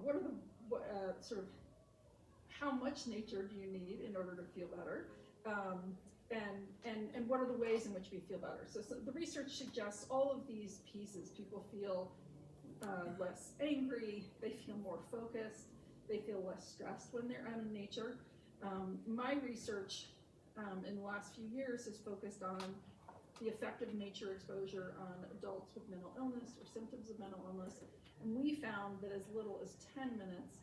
what are the sort of how much nature do you need in order to feel better, and what are the ways in which we feel better. So the research suggests all of these pieces. People feel less angry, they feel more focused, they feel less stressed when they're out in nature. My research in the last few years has focused on the effect of nature exposure on adults with mental illness or symptoms of mental illness, and we found that as little as 10 minutes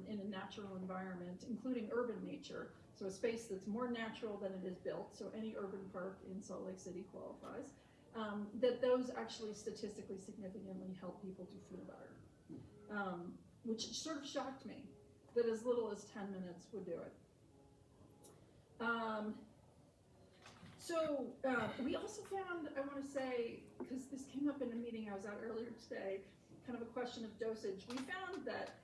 in a natural environment, including urban nature, so a space that's more natural than it is built, so any urban park in Salt Lake City qualifies, that those actually statistically significantly help people to feel better, which sort of shocked me, that as little as 10 minutes would do it. We also found, I want to say, because this came up in a meeting I was at earlier today, kind of a question of dosage. We found that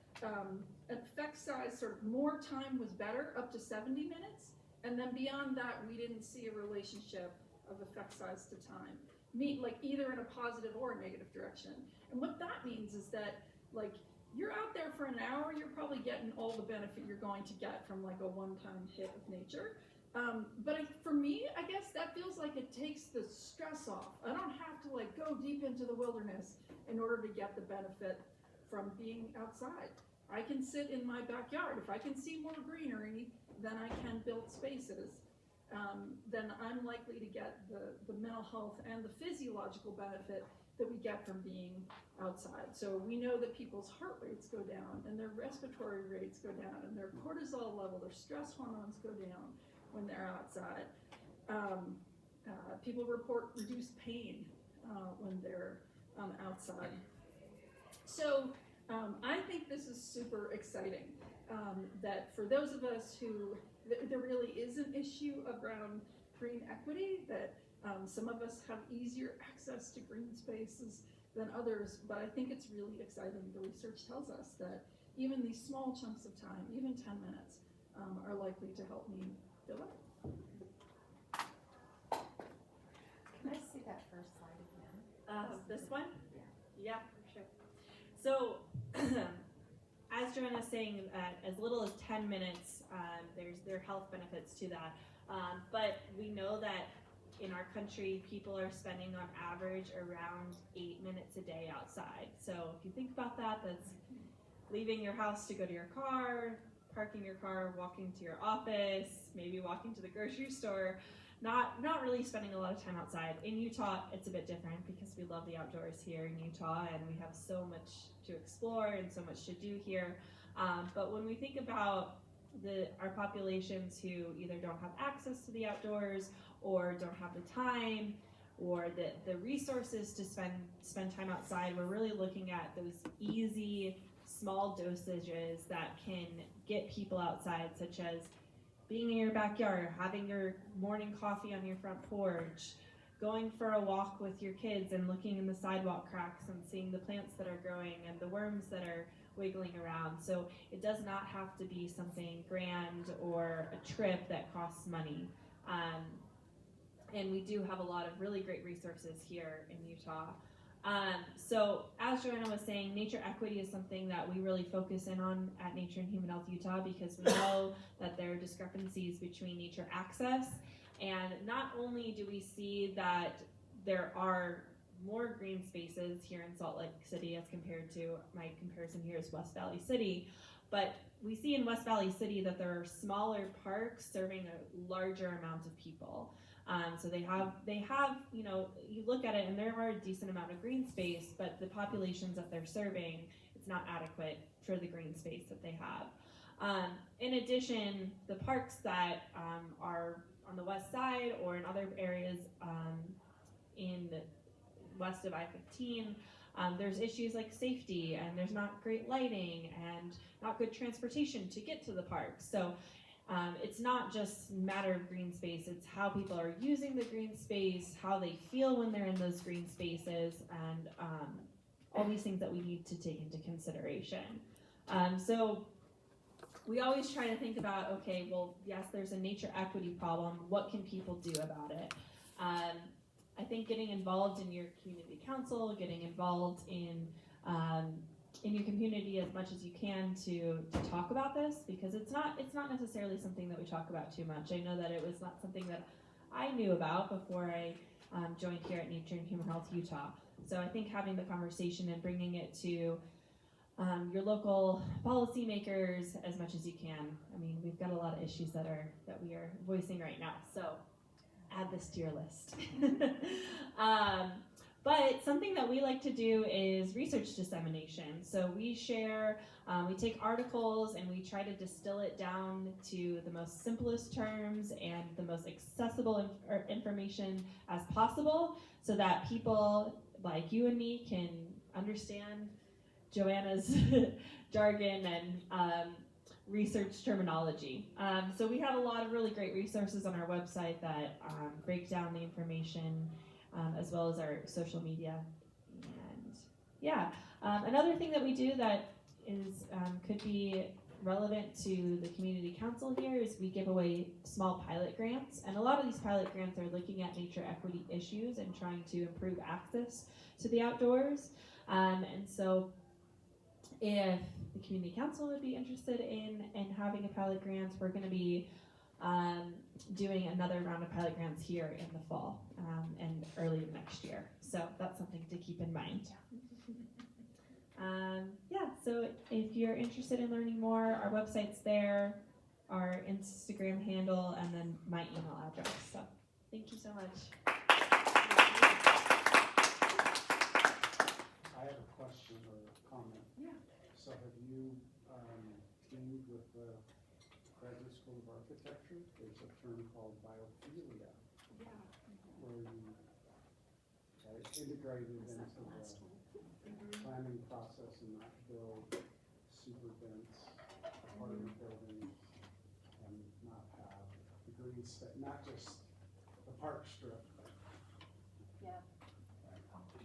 effect size, sort of more time was better, up to 70 minutes, and then beyond that, we didn't see a relationship of effect size to time, like either in a positive or a negative direction. And what that means is that, like, you're out there for an hour, you're probably getting all the benefit you're going to get from like a one-time hit of nature. But for me, I guess that feels like it takes the stress off. I don't have to like go deep into the wilderness in order to get the benefit from being outside. I can sit in my backyard. If I can see more greenery, then I can build spaces. Then I'm likely to get the mental health and the physiological benefit that we get from being outside. So we know that people's heart rates go down and their respiratory rates go down and their cortisol level, their stress hormones go down when they're outside. People report reduced pain when they're outside. So I think this is super exciting, that for those of us who, there really is an issue around green equity, that some of us have easier access to green spaces than others, but I think it's really exciting. The research tells us that even these small chunks of time, even 10 minutes, are likely to help me feel better. Can I see that first slide again? This one? Yeah, for sure. So, as Joanna's saying, as little as 10 minutes, there are health benefits to that. But we know that in our country, people are spending on average around 8 minutes a day outside. So if you think about that, that's leaving your house to go to your car, parking your car, walking to your office, maybe walking to the grocery store, not really spending a lot of time outside. In Utah, it's a bit different because we love the outdoors here in Utah and we have so much to explore and so much to do here. But when we think about our populations who either don't have access to the outdoors or don't have the time or the resources to spend time outside, we're really looking at those easy, small dosages that can get people outside, such as being in your backyard, having your morning coffee on your front porch, going for a walk with your kids and looking in the sidewalk cracks and seeing the plants that are growing and the worms that are wiggling around. So it does not have to be something grand or a trip that costs money. And we do have a lot of really great resources here in Utah. So as Joanna was saying, nature equity is something that we really focus in on at Nature and Human Health Utah because we know that there are discrepancies between nature access And not only do we see that there are more green spaces here in Salt Lake City as compared to, my comparison here is West Valley City, but we see in West Valley City that there are smaller parks serving a larger amount of people. So they have, you know, you look at it and there are a decent amount of green space, but the populations that they're serving, it's not adequate for the green space that they have. In addition, the parks that are on the west side or in other areas in west of I-15, there's issues like safety, and there's not great lighting and not good transportation to get to the parks. So it's not just a matter of green space, it's how people are using the green space, how they feel when they're in those green spaces, and all these things that we need to take into consideration. So we always try to think about, okay, well, yes, there's a nature equity problem. What can people do about it? I think getting involved in your community council, getting involved in your community as much as you can to talk about this, because it's not necessarily something that we talk about too much. I know that it was not something that I knew about before I joined here at Nature and Human Health Utah. So I think having the conversation and bringing it to your local policymakers as much as you can. I mean, we've got a lot of issues that we are voicing right now, so add this to your list. But something that we like to do is research dissemination. So we share, we take articles and we try to distill it down to the most simplest terms and the most accessible information as possible, so that people like you and me can understand Joanna's jargon and research terminology. So we have a lot of really great resources on our website that break down the information, as well as our social media. And yeah, another thing that we do that is could be relevant to the community council here is we give away small pilot grants, and a lot of these pilot grants are looking at nature equity issues and trying to improve access to the outdoors. And so if the community council would be interested in having a pilot grant, we're going to be doing another round of pilot grants here in the fall and early next year. So that's something to keep in mind. Yeah, so if you're interested in learning more, our website's there, our Instagram handle, and then my email address. So thank you so much. I have a question or a comment. Yeah. So have you deemed with the Graduate School of Architecture? There's a term called biophilia, where you integrated into the planning process and not build super dense apartment buildings and not have the green space, not just the park strip.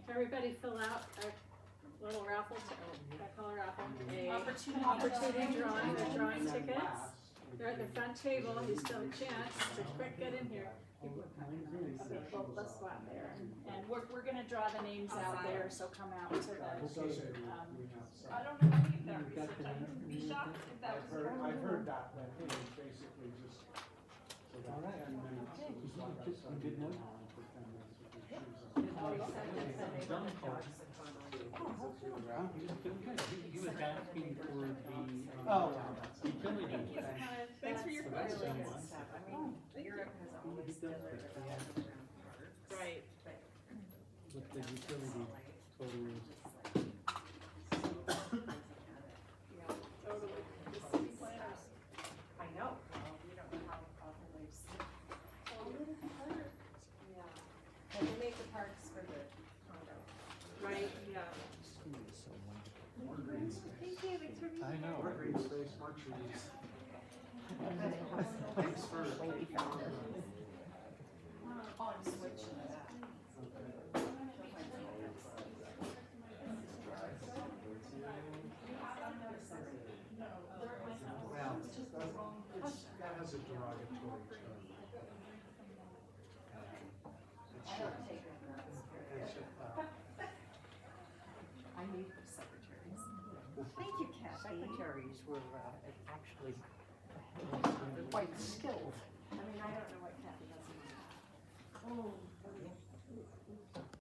Everybody fill out a little raffle, I call a raffle, opportunity drawing tickets. They're at the front table, you still have a chance, so quick, get in here. Okay, well, let's go out there, and we're gonna draw the names out there, so come out to the, I don't know if you that research, I would be shocked if that was. I've heard that it was basically just so that 10 minutes, it was like I said, you know, for 10 minutes with your shoes on. He was asking for the utility. Thanks for your question. Europe has always delivered. Right. What the utility total is. Totally. The city planners. I know. We don't know how often we've seen. Yeah. And they make the parks for the condo. Right, yeah. More green space. Thank you, thanks for being I know. More green space, more trees. Thanks for. Oh, I'm switching that. Well, that has a derogatory term. I need secretaries. Thank you, Kathy. Secretaries were actually